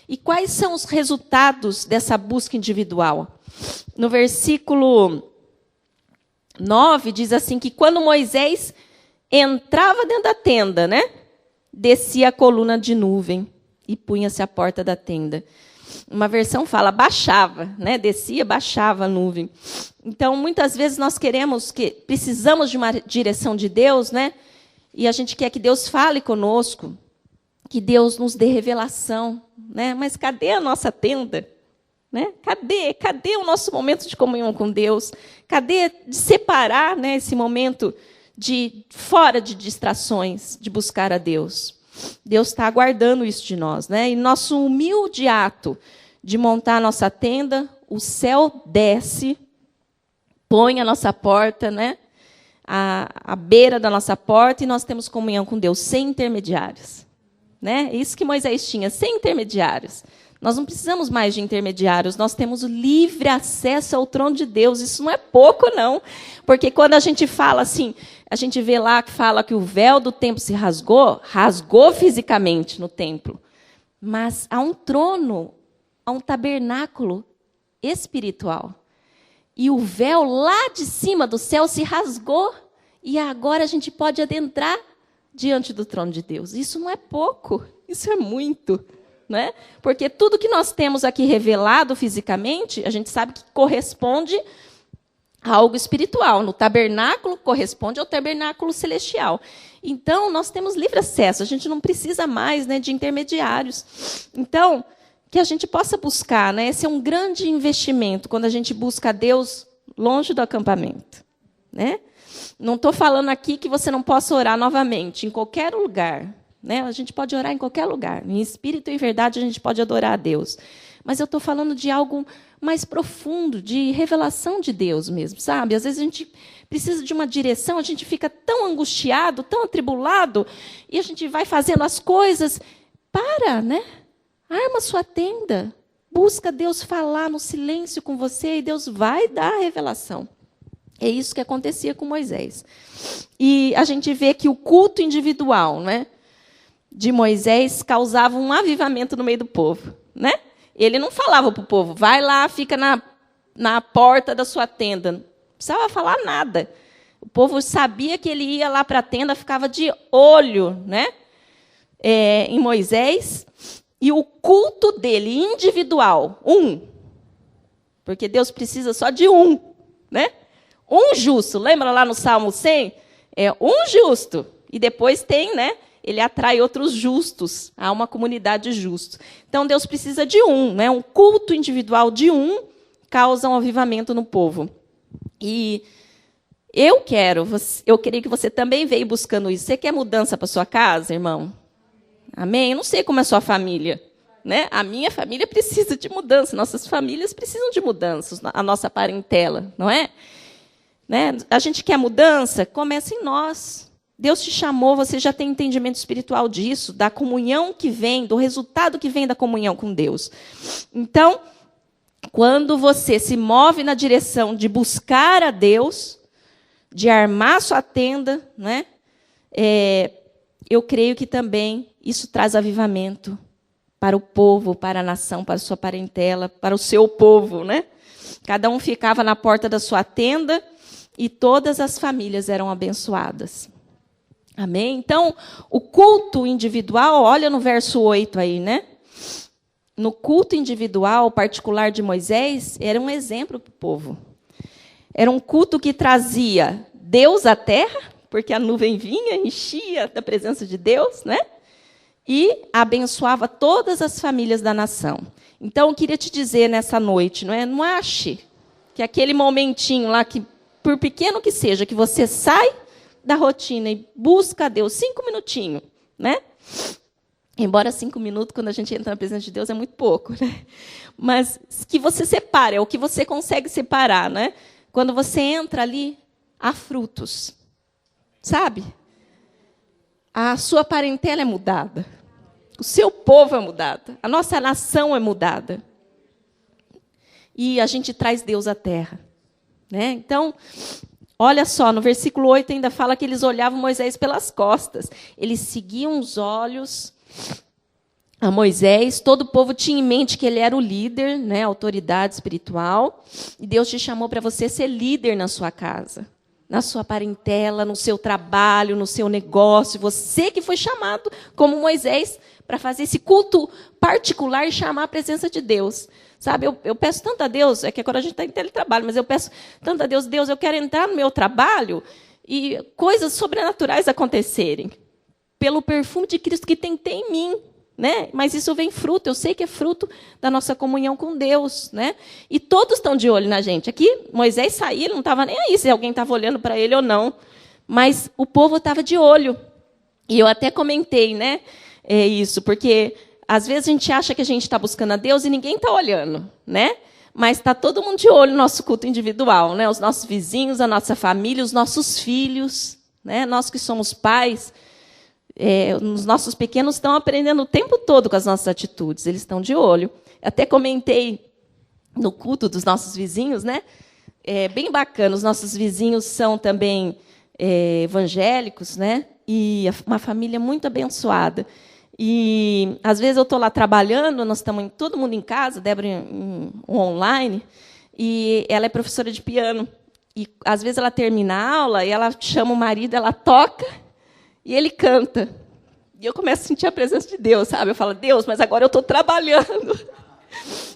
E quais são os resultados dessa busca individual? No versículo 9, diz assim, que quando Moisés entrava dentro da tenda, né, descia a coluna de nuvem e punha-se à porta da tenda. Uma versão fala, baixava, né? Descia, baixava a nuvem. Então, muitas vezes nós precisamos de uma direção de Deus, né? E a gente quer que Deus fale conosco, que Deus nos dê revelação, né? Mas cadê a nossa tenda? Né? Cadê o nosso momento de comunhão com Deus? Cadê de separar, né, esse momento fora de distrações, de buscar a Deus? Deus está aguardando isso de nós, né? E nosso humilde ato de montar a nossa tenda, o céu desce, põe a nossa porta, né? A beira da nossa porta, e nós temos comunhão com Deus, sem intermediários. Né? Isso que Moisés tinha, sem intermediários. Nós não precisamos mais de intermediários, nós temos livre acesso ao trono de Deus. Isso não é pouco, não. Porque quando a gente fala assim, a gente vê lá que fala que o véu do templo se rasgou fisicamente no templo. Mas há um trono, há um tabernáculo espiritual. E o véu lá de cima do céu se rasgou. E agora a gente pode adentrar diante do trono de Deus. Isso não é pouco, isso é muito. Né? Porque tudo que nós temos aqui revelado fisicamente, a gente sabe que corresponde a algo espiritual. No tabernáculo, corresponde ao tabernáculo celestial. Então, nós temos livre acesso, a gente não precisa mais, né, de intermediários. Então, que a gente possa buscar, né? Esse é um grande investimento, quando a gente busca a Deus longe do acampamento. Né? Não estou falando aqui que você não possa orar novamente, em qualquer lugar. Né? A gente pode orar em qualquer lugar. Em espírito e em verdade, a gente pode adorar a Deus. mas eu estou falando de algo mais profundo, de revelação de Deus mesmo, sabe? Às vezes a gente precisa de uma direção, a gente fica tão angustiado, tão atribulado, e a gente vai fazendo as coisas. Para, né? Arma sua tenda. Busca Deus falar no silêncio com você e Deus vai dar a revelação. É isso que acontecia com Moisés. E a gente vê que o culto individual, né, de Moisés causava um avivamento no meio do povo, né? Ele não falava para o povo, vai lá, fica na porta da sua tenda. Não precisava falar nada. O povo sabia que ele ia lá para a tenda, ficava de olho, né, em Moisés. E o culto dele, individual, porque Deus precisa só de né? Um justo. Lembra lá no Salmo 100? É um justo. E depois tem, né? Ele atrai outros justos. Há uma comunidade de justos. Então, Deus precisa de né? Um culto individual de causa um avivamento no povo. E eu queria que você também veio buscando isso. Você quer mudança para sua casa, irmão? Amém? Eu não sei como é a sua família, né? A minha família precisa de mudança, nossas famílias precisam de mudanças, a nossa parentela, não é? Né? A gente quer mudança? Começa em nós. Deus te chamou, você já tem entendimento espiritual disso, da comunhão que vem, do resultado que vem da comunhão com Deus. Então, quando você se move na direção de buscar a Deus, de armar sua tenda, né? Eu creio que também isso traz avivamento para o povo, para a nação, para a sua parentela, para o seu povo, né? Cada um ficava na porta da sua tenda e todas as famílias eram abençoadas. Amém? Então, o culto individual, olha no verso 8 aí, né? No culto individual, particular de Moisés, era um exemplo para o povo. Era um culto que trazia Deus à terra, porque a nuvem vinha, enchia da presença de Deus, né? E abençoava todas as famílias da nação. Então, eu queria te dizer nessa noite, não ache que aquele momentinho lá, que por pequeno que seja, que você sai da rotina e busca a Deus 5 minutinhos, né? Embora 5 minutos, quando a gente entra na presença de Deus, é muito pouco, né? Mas que você separe, é o que você consegue separar, né? Quando você entra ali, há frutos. Sabe? A sua parentela é mudada. O seu povo é mudado. A nossa nação é mudada. E a gente traz Deus à terra. Né? Então, olha só, no versículo 8 ainda fala que eles olhavam Moisés pelas costas. Eles seguiam os olhos a Moisés. Todo o povo tinha em mente que ele era o líder, né? A autoridade espiritual. E Deus te chamou para você ser líder na sua casa, na sua parentela, no seu trabalho, no seu negócio. Você que foi chamado, como Moisés, para fazer esse culto particular e chamar a presença de Deus. Sabe, eu peço tanto a Deus, é que agora a gente está em teletrabalho, mas eu peço tanto a Deus, Deus, eu quero entrar no meu trabalho e coisas sobrenaturais acontecerem. Pelo perfume de Cristo que tem em mim. Né? Mas isso vem fruto, eu sei que é fruto da nossa comunhão com Deus. Né? E todos estão de olho na gente. Aqui, Moisés saía, ele não estava nem aí se alguém estava olhando para ele ou não. Mas o povo estava de olho. E eu até comentei, né, isso, porque às vezes a gente acha que a gente está buscando a Deus e ninguém está olhando. Né? Mas está todo mundo de olho no nosso culto individual. Né? Os nossos vizinhos, a nossa família, os nossos filhos. Né? Nós que somos pais. Os nossos pequenos estão aprendendo o tempo todo com as nossas atitudes, eles estão de olho. Até comentei no culto dos nossos vizinhos, né? Bem bacana, os nossos vizinhos são também evangélicos, né? E uma família muito abençoada. E às vezes eu estou lá trabalhando, nós estamos todo mundo em casa, Débora online, e ela é professora de piano. E às vezes ela termina a aula e ela chama o marido, ela toca. E ele canta. E eu começo a sentir a presença de Deus, sabe? Eu falo, Deus, mas agora eu estou trabalhando.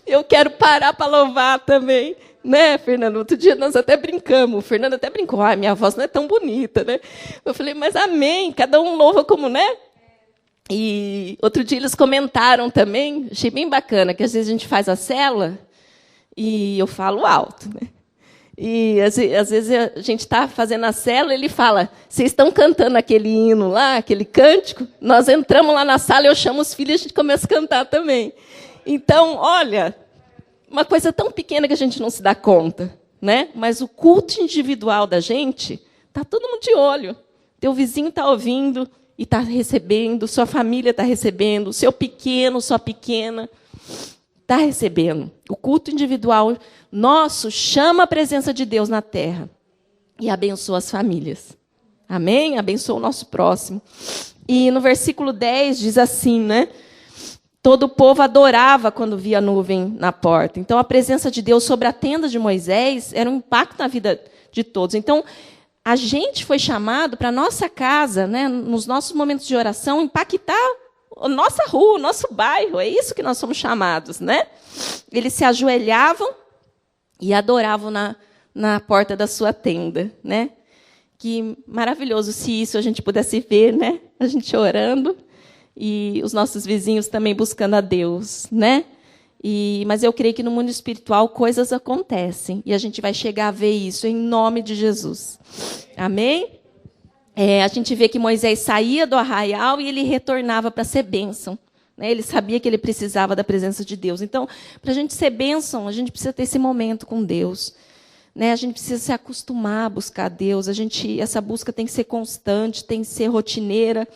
Eu quero parar para louvar também. Né, Fernando? Outro dia nós até brincamos. O Fernando até brincou. Minha voz não é tão bonita, né? Eu falei, mas amém. Cada um louva como, né? E outro dia eles comentaram também. Achei bem bacana, que às vezes a gente faz a célula e eu falo alto, né? E, às vezes, a gente está fazendo a célula, ele fala, vocês estão cantando aquele hino lá, aquele cântico? Nós entramos lá na sala, eu chamo os filhos e a gente começa a cantar também. Então, olha, uma coisa tão pequena que a gente não se dá conta, né? Mas o culto individual da gente, tá todo mundo de olho. Teu vizinho está ouvindo e está recebendo, sua família está recebendo, seu pequeno, sua pequena está recebendo. O culto individual nosso chama a presença de Deus na terra e abençoa as famílias. Amém? Abençoa o nosso próximo. E no versículo 10 diz assim, né? Todo o povo adorava quando via a nuvem na porta. Então, a presença de Deus sobre a tenda de Moisés era um impacto na vida de todos. Então, a gente foi chamado para a nossa casa, né, nos nossos momentos de oração, impactar a nossa rua, o nosso bairro. É isso que nós somos chamados, né? Eles se ajoelhavam e adoravam na porta da sua tenda, né? Que maravilhoso se isso a gente pudesse ver, né? A gente orando e os nossos vizinhos também buscando a Deus, né? Mas eu creio que no mundo espiritual coisas acontecem e a gente vai chegar a ver isso em nome de Jesus. Amém? A gente vê que Moisés saía do arraial e ele retornava para ser bênção. Né? Ele sabia que ele precisava da presença de Deus. Então, para a gente ser bênção, a gente precisa ter esse momento com Deus. Né? A gente precisa se acostumar a buscar Deus. Essa busca tem que ser constante, tem que ser rotineira.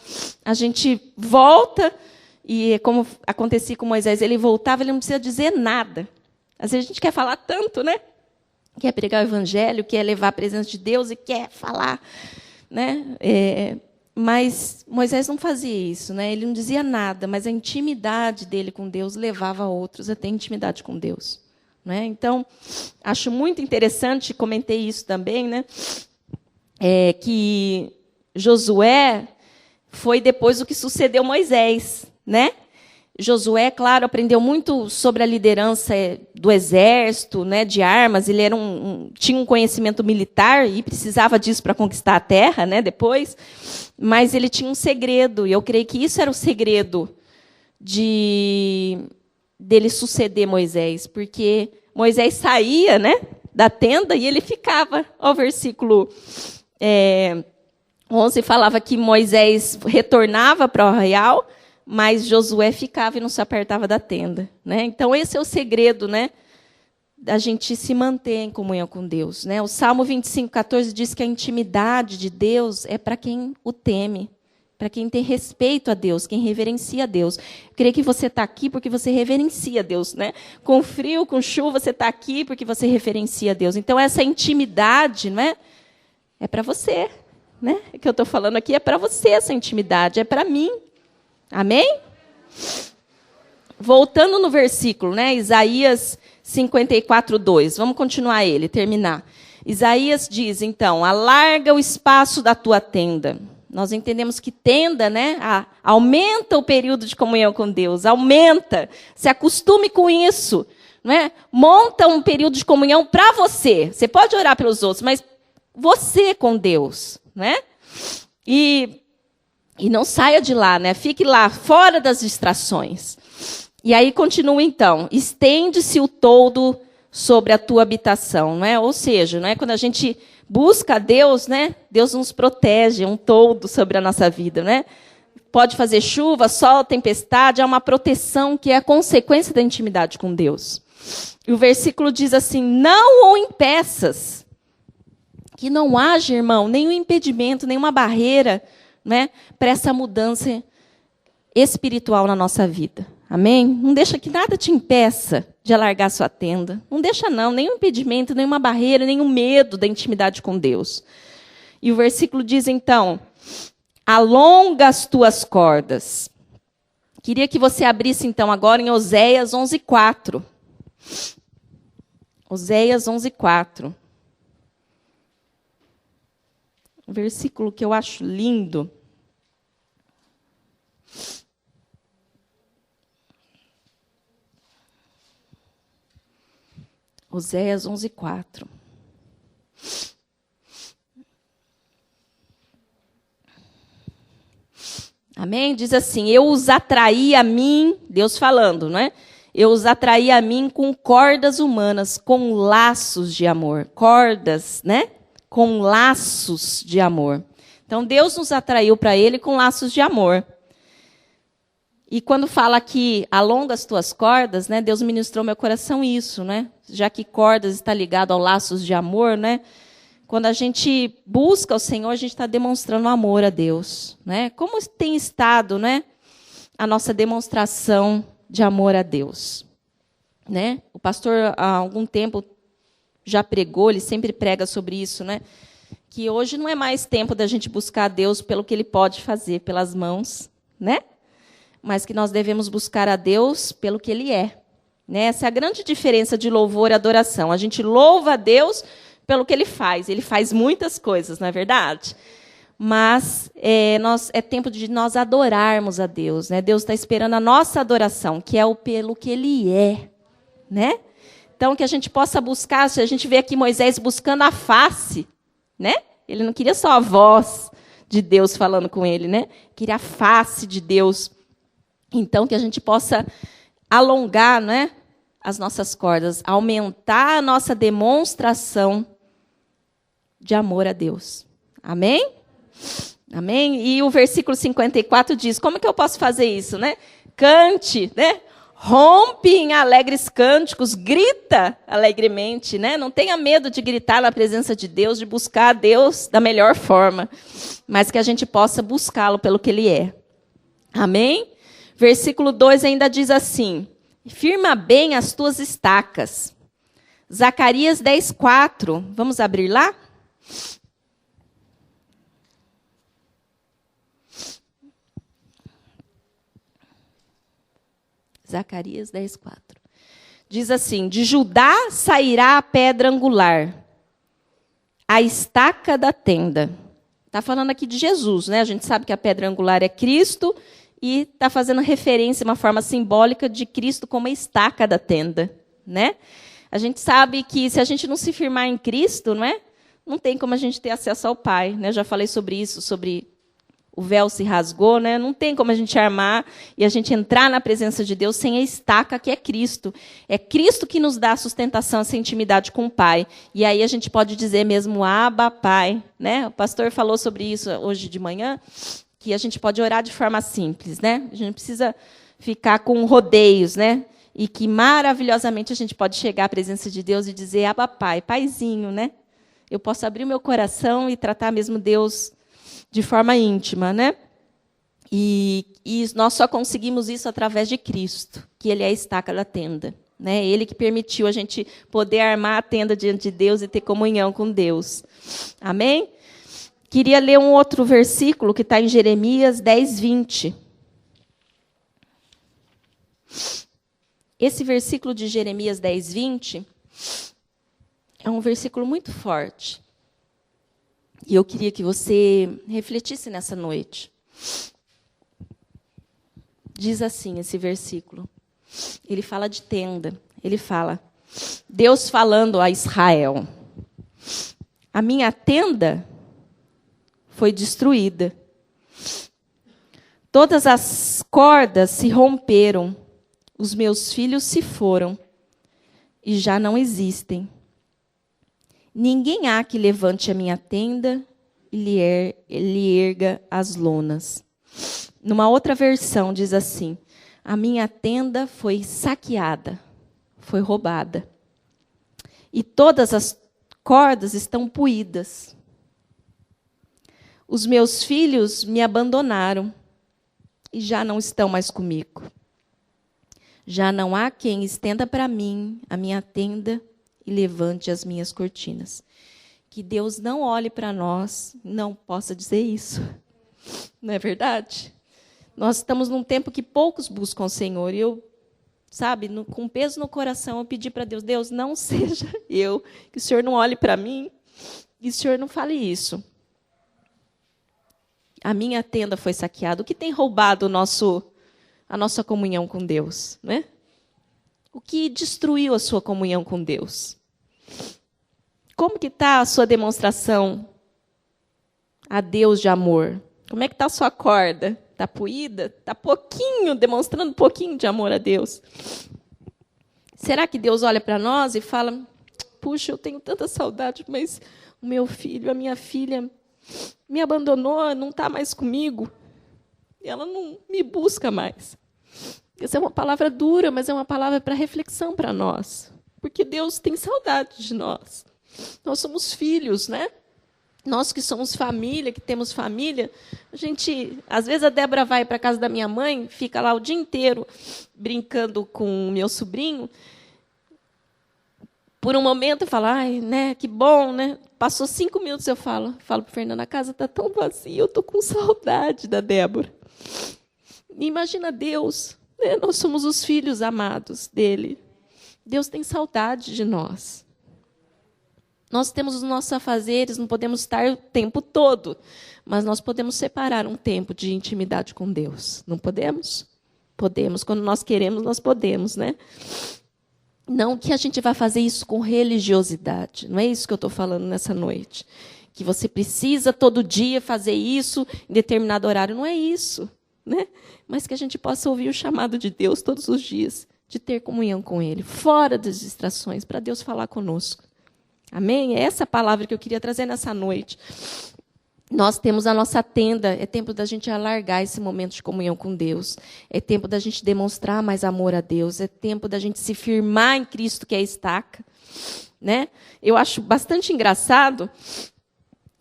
A gente volta... E como acontecia com Moisés, ele voltava, ele não precisa dizer nada. Às vezes a gente quer falar tanto, né? Quer pregar o evangelho, quer levar a presença de Deus e quer falar, né? Mas Moisés não fazia isso, né? Ele não dizia nada, mas a intimidade dele com Deus levava outros a ter intimidade com Deus. Né? Então, acho muito interessante, comentei isso também, né? Que Josué foi depois do que sucedeu Moisés. Né? Josué, claro, aprendeu muito sobre a liderança do exército, né, de armas. Ele tinha um conhecimento militar e precisava disso para conquistar a terra, né, depois. Mas ele tinha um segredo, e eu creio que isso era o segredo dele suceder Moisés, porque Moisés saía, né, da tenda e ele ficava. O versículo 11 falava que Moisés retornava para o arraial, mas Josué ficava e não se apartava da tenda. Né? Então, esse é o segredo, né, da gente se manter em comunhão com Deus. Né? O Salmo 25:14 diz que a intimidade de Deus é para quem o teme, para quem tem respeito a Deus, quem reverencia a Deus. Eu creio que você está aqui porque você reverencia a Deus. Né? Com frio, com chuva, você está aqui porque você reverencia a Deus. Então, essa intimidade, né, é para você. Né? O que eu estou falando aqui é para você, essa intimidade, é para mim. Amém? Voltando no versículo, né? Isaías 54:2. Vamos continuar ele, terminar. Isaías diz, então, alarga o espaço da tua tenda. Nós entendemos que tenda, né? Aumenta o período de comunhão com Deus, aumenta. Se acostume com isso. Né? Monta um período de comunhão para você. Você pode orar pelos outros, mas você com Deus. Né? E não saia de lá, né? Fique lá, fora das distrações. E aí continua, então. Estende-se o toldo sobre a tua habitação. Não é? Ou seja, não é? Quando a gente busca a Deus, né? Deus nos protege, um toldo sobre a nossa vida. Né? Pode fazer chuva, sol, tempestade. É uma proteção que é a consequência da intimidade com Deus. E o versículo diz assim, não o impeças. Que não haja, irmão, nenhum impedimento, nenhuma barreira, né, para essa mudança espiritual na nossa vida. Amém? Não deixa que nada te impeça de alargar sua tenda. Não deixa, não. Nenhum impedimento, nenhuma barreira, nenhum medo da intimidade com Deus. E o versículo diz, então, alonga as tuas cordas. Queria que você abrisse, então, agora em Oséias 11:4. Oséias 11:4. Um versículo que eu acho lindo. Oséias 11:4. Amém? Diz assim, eu os atraí a mim, Deus falando, não é? Eu os atraí a mim com cordas humanas, com laços de amor. Cordas, né? Com laços de amor. Então, Deus nos atraiu para Ele com laços de amor. E quando fala aqui, alonga as tuas cordas, né, Deus ministrou meu coração isso, né? Já que cordas está ligado ao laços de amor, né? Quando a gente busca o Senhor, a gente está demonstrando amor a Deus, né? Como tem estado, né, a nossa demonstração de amor a Deus, né? O pastor há algum tempo já pregou, ele sempre prega sobre isso, né? Que hoje não é mais tempo da gente buscar a Deus pelo que Ele pode fazer, pelas mãos, né? Mas que nós devemos buscar a Deus pelo que Ele é, né? Essa é a grande diferença de louvor e adoração. A gente louva a Deus pelo que Ele faz. Ele faz muitas coisas, não é verdade? Mas é tempo de nós adorarmos a Deus, né? Deus está esperando a nossa adoração, que é o pelo que Ele é, né? Então, que a gente possa buscar, se a gente vê aqui Moisés buscando a face, né? Ele não queria só a voz de Deus falando com ele, né? Queria a face de Deus. Então, que a gente possa alongar, né, as nossas cordas, aumentar a nossa demonstração de amor a Deus. Amém? Amém? E o versículo 54 diz, como que eu posso fazer isso, né? Cante, né? Rompe em alegres cânticos, grita alegremente, né? Não tenha medo de gritar na presença de Deus, de buscar a Deus da melhor forma, mas que a gente possa buscá-lo pelo que Ele é. Amém? Versículo 2 ainda diz assim, firma bem as tuas estacas. Zacarias 10:4, vamos abrir lá? Zacarias 10:4. Diz assim, de Judá sairá a pedra angular, a estaca da tenda. Está falando aqui de Jesus, né? A gente sabe que a pedra angular é Cristo e está fazendo referência, uma forma simbólica de Cristo como a estaca da tenda, né? A gente sabe que se a gente não se firmar em Cristo, não é? Não tem como a gente ter acesso ao Pai, né? Eu já falei sobre isso, sobre o véu se rasgou, né? Não tem como a gente armar e a gente entrar na presença de Deus sem a estaca que é Cristo. É Cristo que nos dá a sustentação, essa intimidade com o Pai. E aí a gente pode dizer mesmo, Abba, Pai, né? O pastor falou sobre isso hoje de manhã, que a gente pode orar de forma simples, né? A gente não precisa ficar com rodeios, né? E que maravilhosamente a gente pode chegar à presença de Deus e dizer, Abba, Pai, Paizinho, né? Eu posso abrir o meu coração e tratar mesmo Deus de forma íntima, né? E nós só conseguimos isso através de Cristo, que Ele é a estaca da tenda, né? Ele que permitiu a gente poder armar a tenda diante de Deus e ter comunhão com Deus. Amém? Queria ler um outro versículo que está em Jeremias 10:20. Esse versículo de Jeremias 10:20 é um versículo muito forte. E eu queria que você refletisse nessa noite. Diz assim esse versículo. Ele fala de tenda. Ele fala, Deus falando a Israel, a minha tenda foi destruída. Todas as cordas se romperam. Os meus filhos se foram e já não existem. Ninguém há que levante a minha tenda e lhe erga as lonas. Numa outra versão diz assim, a minha tenda foi saqueada, foi roubada. E todas as cordas estão puídas. Os meus filhos me abandonaram e já não estão mais comigo. Já não há quem estenda para mim a minha tenda e levante as minhas cortinas. Que Deus não olhe para nós, não possa dizer isso. Não é verdade? Nós estamos num tempo que poucos buscam o Senhor. E eu, sabe, com peso no coração, eu pedi para Deus, Deus, não seja eu, que o Senhor não olhe para mim e o Senhor não fale isso. A minha tenda foi saqueada. O que tem roubado a nossa comunhão com Deus, né? O que destruiu a sua comunhão com Deus? Como que está a sua demonstração a Deus de amor? Como é que está a sua corda? Está puída? Está pouquinho, demonstrando um pouquinho de amor a Deus? Será que Deus olha para nós e fala, puxa, eu tenho tanta saudade, mas o meu filho, a minha filha me abandonou, não está mais comigo? Ela não me busca mais. Essa é uma palavra dura, mas é uma palavra para reflexão para nós. Porque Deus tem saudade de nós. Nós somos filhos, né? Nós que somos família, que temos família, a gente, às vezes a Débora vai para a casa da minha mãe, fica lá o dia inteiro brincando com o meu sobrinho. Por um momento eu falo, ai, né, que bom, né? Passou 5 minutos, eu falo para o Fernando, a casa está tão vazia, eu estou com saudade da Débora. E imagina Deus, né? Nós somos os filhos amados dele. Deus tem saudade de nós. Nós temos os nossos afazeres, não podemos estar o tempo todo, mas nós podemos separar um tempo de intimidade com Deus. Não podemos? Podemos. Quando nós queremos, nós podemos, né? Não que a gente vá fazer isso com religiosidade. Não é isso que eu estou falando nessa noite. Que você precisa todo dia fazer isso em determinado horário. Não é isso, né? Mas que a gente possa ouvir o chamado de Deus todos os dias, de ter comunhão com Ele, fora das distrações, para Deus falar conosco. Amém? É essa palavra que eu queria trazer nessa noite. Nós temos a nossa tenda, é tempo da gente alargar esse momento de comunhão com Deus. É tempo da gente demonstrar mais amor a Deus. É tempo da gente se firmar em Cristo, que é a estaca. Né? Eu acho bastante engraçado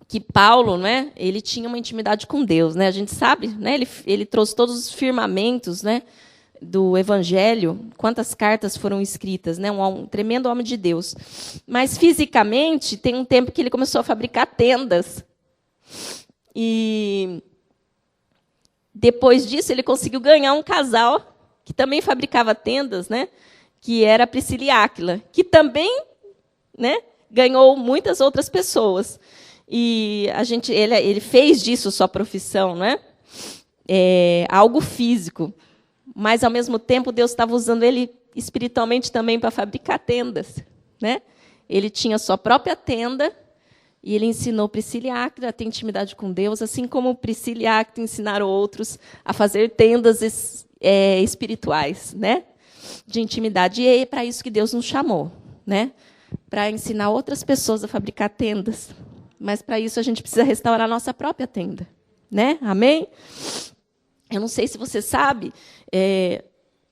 que Paulo, né, ele tinha uma intimidade com Deus. Né? A gente sabe, né, ele trouxe todos os firmamentos, né, do Evangelho, quantas cartas foram escritas, né? Um tremendo homem de Deus. Mas, fisicamente, tem um tempo que ele começou a fabricar tendas. E, depois disso, ele conseguiu ganhar um casal que também fabricava tendas, né? Que era a Priscila e Áquila, que também, né, ganhou muitas outras pessoas. E ele fez disso sua profissão, né? Algo físico. Mas, ao mesmo tempo, Deus estava usando ele espiritualmente também para fabricar tendas. Né? Ele tinha sua própria tenda e ele ensinou Priscila e Áquila a ter intimidade com Deus, assim como Priscila e Áquila ensinaram outros a fazer tendas espirituais, né? De intimidade. E é para isso que Deus nos chamou, né? Para ensinar outras pessoas a fabricar tendas. Mas, para isso, a gente precisa restaurar a nossa própria tenda. Né? Amém? Eu não sei se você sabe,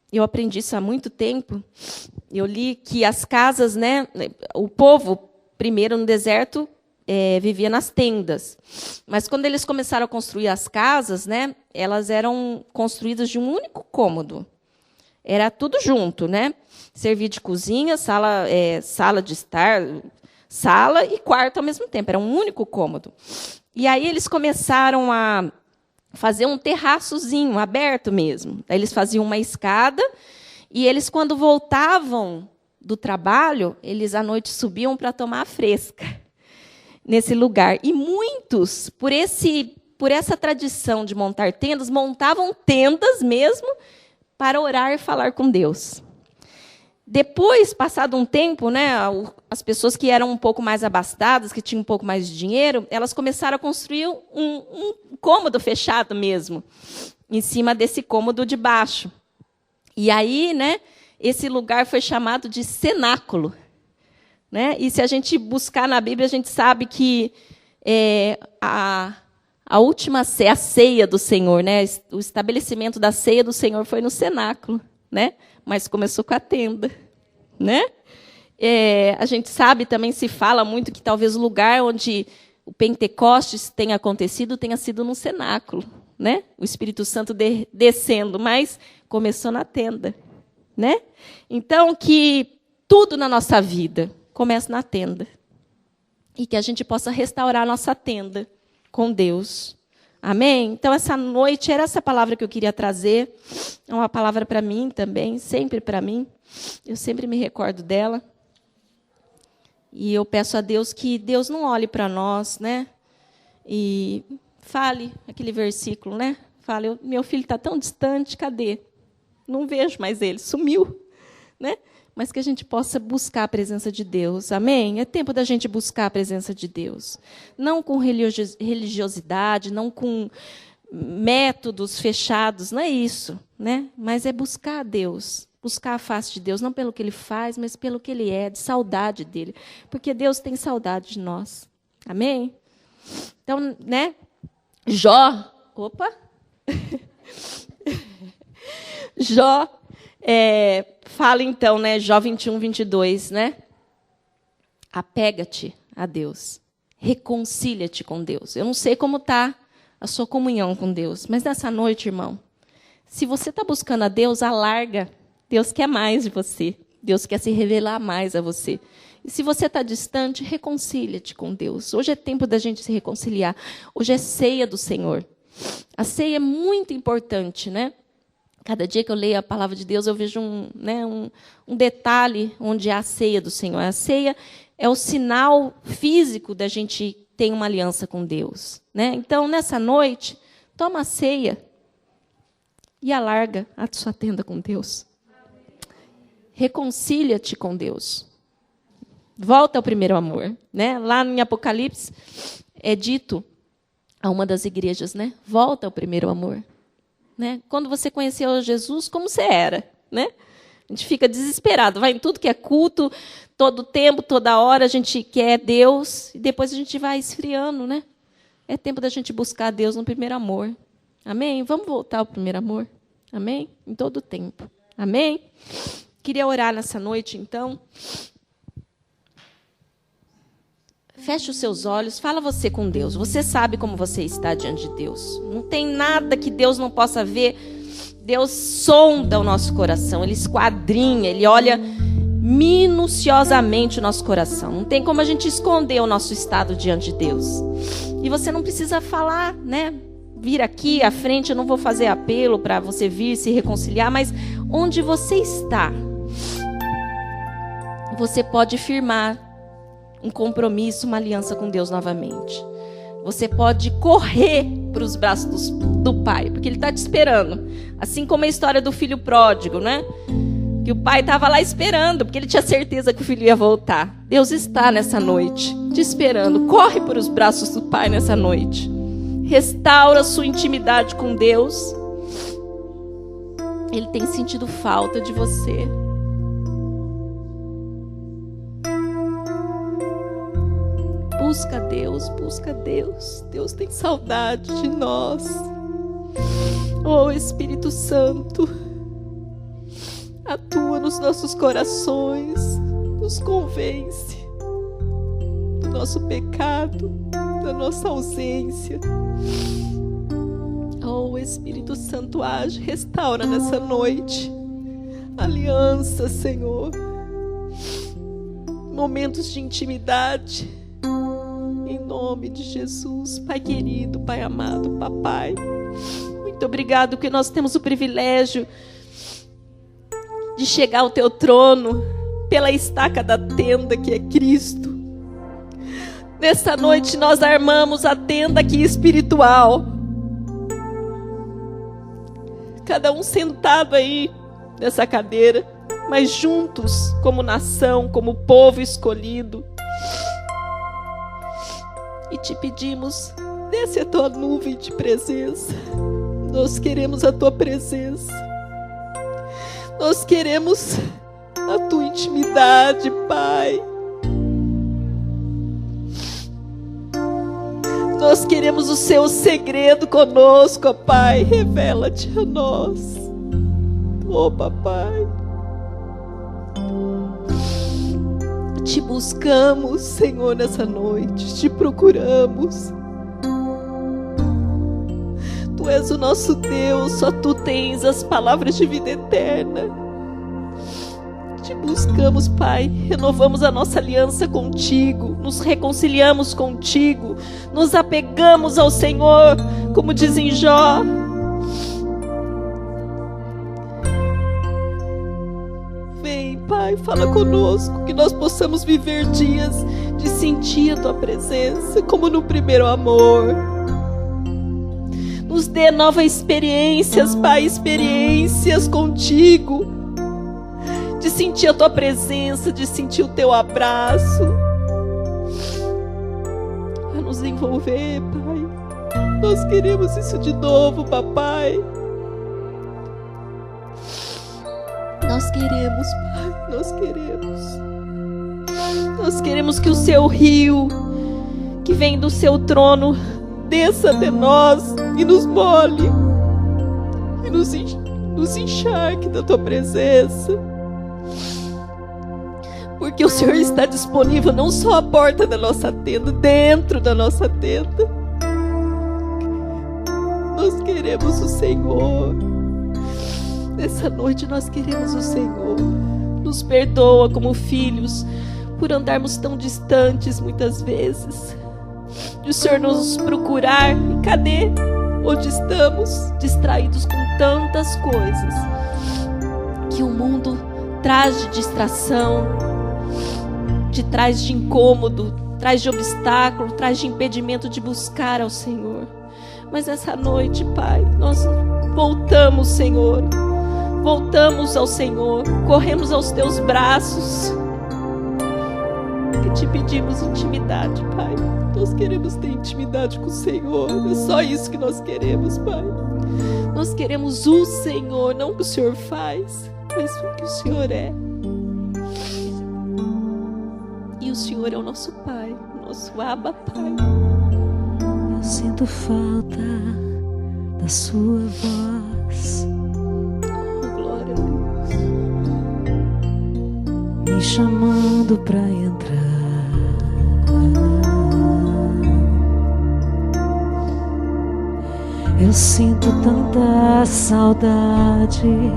eu aprendi isso há muito tempo. Eu li que as casas, né, o povo, primeiro no deserto, vivia nas tendas. Mas, quando eles começaram a construir as casas, né, elas eram construídas de um único cômodo. Era tudo junto, né? Servia de cozinha, sala de estar, sala e quarto ao mesmo tempo. Era um único cômodo. E aí eles começaram a fazer um terraçozinho, aberto mesmo. Aí eles faziam uma escada, e eles, quando voltavam do trabalho, eles, à noite, subiam para tomar a fresca nesse lugar. E muitos, por essa tradição de montar tendas, montavam tendas mesmo para orar e falar com Deus. Depois, passado um tempo, né, as pessoas que eram um pouco mais abastadas, que tinham um pouco mais de dinheiro, elas começaram a construir um cômodo fechado mesmo, em cima desse cômodo de baixo. E aí, né, esse lugar foi chamado de cenáculo. Né? E se a gente buscar na Bíblia, a gente sabe que a última ceia, a ceia do Senhor, né, o estabelecimento da ceia do Senhor foi no cenáculo, né? Mas começou com a tenda, né? A gente sabe, também se fala muito que talvez o lugar onde o Pentecostes tenha acontecido tenha sido no cenáculo, né? O Espírito Santo descendo, mas começou na tenda, né? Então, que tudo na nossa vida comece na tenda. E que a gente possa restaurar a nossa tenda com Deus. Amém? Então, essa noite, era essa palavra que eu queria trazer. É uma palavra para mim também, sempre para mim. Eu sempre me recordo dela. E eu peço a Deus que Deus não olhe para nós, né? E fale aquele versículo, né? Fale, meu filho está tão distante, cadê? Não vejo mais ele, sumiu, né? Mas que a gente possa buscar a presença de Deus. Amém? É tempo da gente buscar a presença de Deus. Não com religiosidade, não com métodos fechados, não é isso, né? Mas é buscar a Deus, buscar a face de Deus, não pelo que Ele faz, mas pelo que Ele é, de saudade dEle. Porque Deus tem saudade de nós. Amém? Então, né? Jó, opa! Jó fala então, né? Jó 21, 22, né? Apega-te a Deus. Reconcilia-te com Deus. Eu não sei como está a sua comunhão com Deus, mas nessa noite, irmão, se você está buscando a Deus, alarga. Deus quer mais de você. Deus quer se revelar mais a você. E se você está distante, reconcilia-te com Deus. Hoje é tempo da gente se reconciliar. Hoje é ceia do Senhor. A ceia é muito importante, né? Cada dia que eu leio a palavra de Deus, eu vejo um detalhe onde há a ceia do Senhor. A ceia é o sinal físico da gente ter uma aliança com Deus, né? Então, nessa noite, toma a ceia e alarga a sua tenda com Deus. Reconcilia-te com Deus. Volta ao primeiro amor, né? Lá em Apocalipse é dito a uma das igrejas, né? Volta ao primeiro amor, né? Quando você conheceu Jesus, como você era, né? A gente fica desesperado, vai em tudo que é culto, todo tempo, toda hora a gente quer Deus e depois a gente vai esfriando, né? É tempo da gente buscar Deus no primeiro amor. Amém? Vamos voltar ao primeiro amor. Amém? Em todo o tempo. Amém? Queria orar nessa noite, então. Feche os seus olhos, fala você com Deus. Você sabe como você está diante de Deus. Não tem nada que Deus não possa ver. Deus sonda o nosso coração, Ele esquadrinha, Ele olha minuciosamente o nosso coração. Não tem como a gente esconder o nosso estado diante de Deus. E você não precisa falar, né? Vir aqui à frente, eu não vou fazer apelo para você vir se reconciliar, mas onde você está, você pode firmar um compromisso, uma aliança com Deus novamente. Você pode correr para os braços do Pai, porque Ele está te esperando. Assim como a história do filho pródigo, né? Que o pai estava lá esperando, porque ele tinha certeza que o filho ia voltar. Deus está nessa noite, te esperando. Corre para os braços do Pai nessa noite. Restaura sua intimidade com Deus. Ele tem sentido falta de você. Busca Deus, busca Deus. Deus tem saudade de nós. Oh, Espírito Santo, atua nos nossos corações, nos convence do nosso pecado, da nossa ausência. Oh, Espírito Santo, age, restaura nessa noite. Aliança, Senhor. Momentos de intimidade. Em nome de Jesus, Pai querido, Pai amado, Papai. Muito obrigado que nós temos o privilégio de chegar ao Teu trono pela estaca da tenda que é Cristo. Nessa noite nós armamos a tenda aqui espiritual. Cada um sentado aí nessa cadeira, mas juntos como nação, como povo escolhido. E te pedimos, desce a Tua nuvem de presença. Nós queremos a Tua presença. Nós queremos a Tua intimidade, Pai. Nós queremos o Seu segredo conosco, Pai. Revela-te a nós. Oh, Papai. Te buscamos, Senhor, nessa noite. Te procuramos. Tu és o nosso Deus. Só Tu tens as palavras de vida eterna. Te buscamos, Pai. Renovamos a nossa aliança contigo. Nos reconciliamos contigo. Nos apegamos ao Senhor, como diz em Jó. Vem, Pai, fala conosco, que nós possamos viver dias de sentir a Tua presença, como no primeiro amor. Nos dê novas experiências, Pai, experiências contigo, de sentir a Tua presença, de sentir o Teu abraço, a nos envolver, Pai. Nós queremos isso de novo, Papai. Nós queremos, Pai, nós queremos. Nós queremos que o Seu rio, que vem do Seu trono, desça até nós e nos molhe, e nos nos encharque da tua presença, porque o Senhor está disponível não só à porta da nossa tenda, dentro da nossa tenda. Nós queremos o Senhor. Nessa noite nós queremos o Senhor. Nos perdoa como filhos por andarmos tão distantes muitas vezes, de o Senhor nos procurar. E cadê? Onde estamos? Distraídos com tantas coisas que o mundo traz de distração, traz de incômodo, traz de obstáculo, traz de impedimento de buscar ao Senhor. Mas essa noite, Pai, nós voltamos, Senhor, voltamos ao Senhor, corremos aos teus braços e te pedimos intimidade, Pai. Nós queremos ter intimidade com o Senhor, é só isso que nós queremos, Pai. Nós queremos o Senhor, não o que o Senhor faz, mas o que o Senhor é. E o Senhor é o nosso Pai, o nosso Abba Pai. Eu sinto falta da sua voz, Oh, glória a Deus. me chamando pra entrar. Eu sinto tanta saudade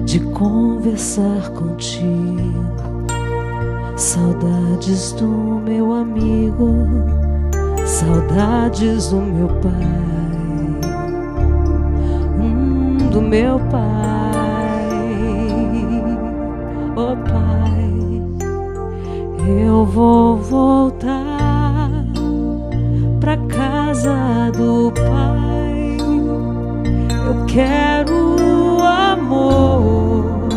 de conversar contigo, saudades do meu amigo, saudades do meu pai, do meu pai. Oh Pai, eu vou voltar pra casa do Pai. Eu quero o amor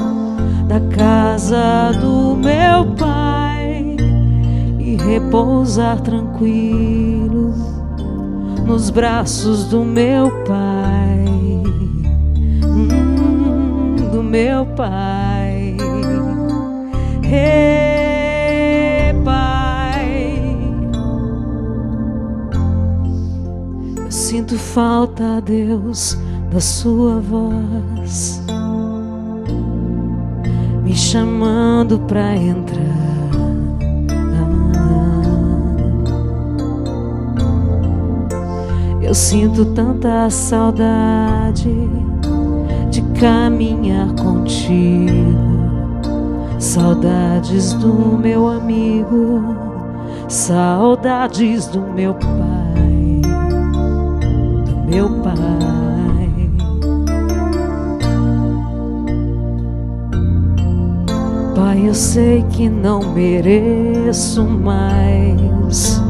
da casa do meu Pai e repousar tranquilo nos braços do meu Pai, do meu Pai. Hey, Pai, eu sinto falta, Deus, da sua voz, me chamando pra entrar. Eu sinto tanta saudade de caminhar contigo, saudades do meu amigo, saudades do meu Pai, do meu Pai. Pai, eu sei que não mereço mais,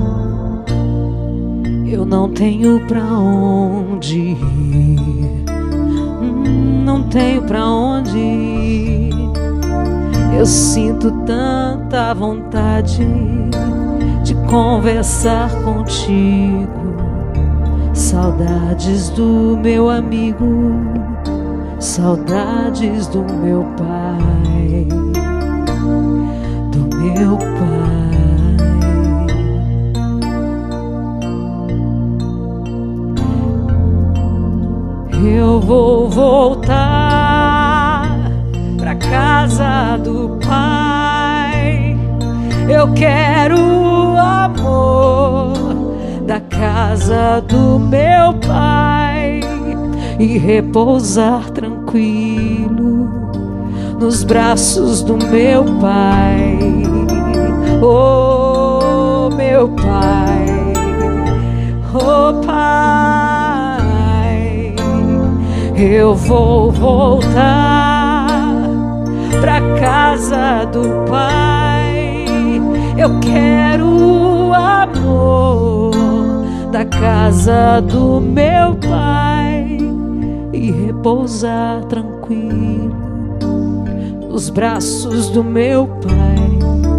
eu não tenho pra onde ir, não tenho pra onde ir. Eu sinto tanta vontade de conversar contigo, saudades do meu amigo, saudades do meu Pai, do meu Pai. Eu vou voltar pra casa do Pai. Eu quero o amor da casa do meu Pai e repousar tranquilo nos braços do meu Pai. Oh, meu Pai, oh Pai, eu vou voltar pra casa do Pai. Eu quero o amor da casa do meu Pai e repousar tranquilo nos braços do meu Pai.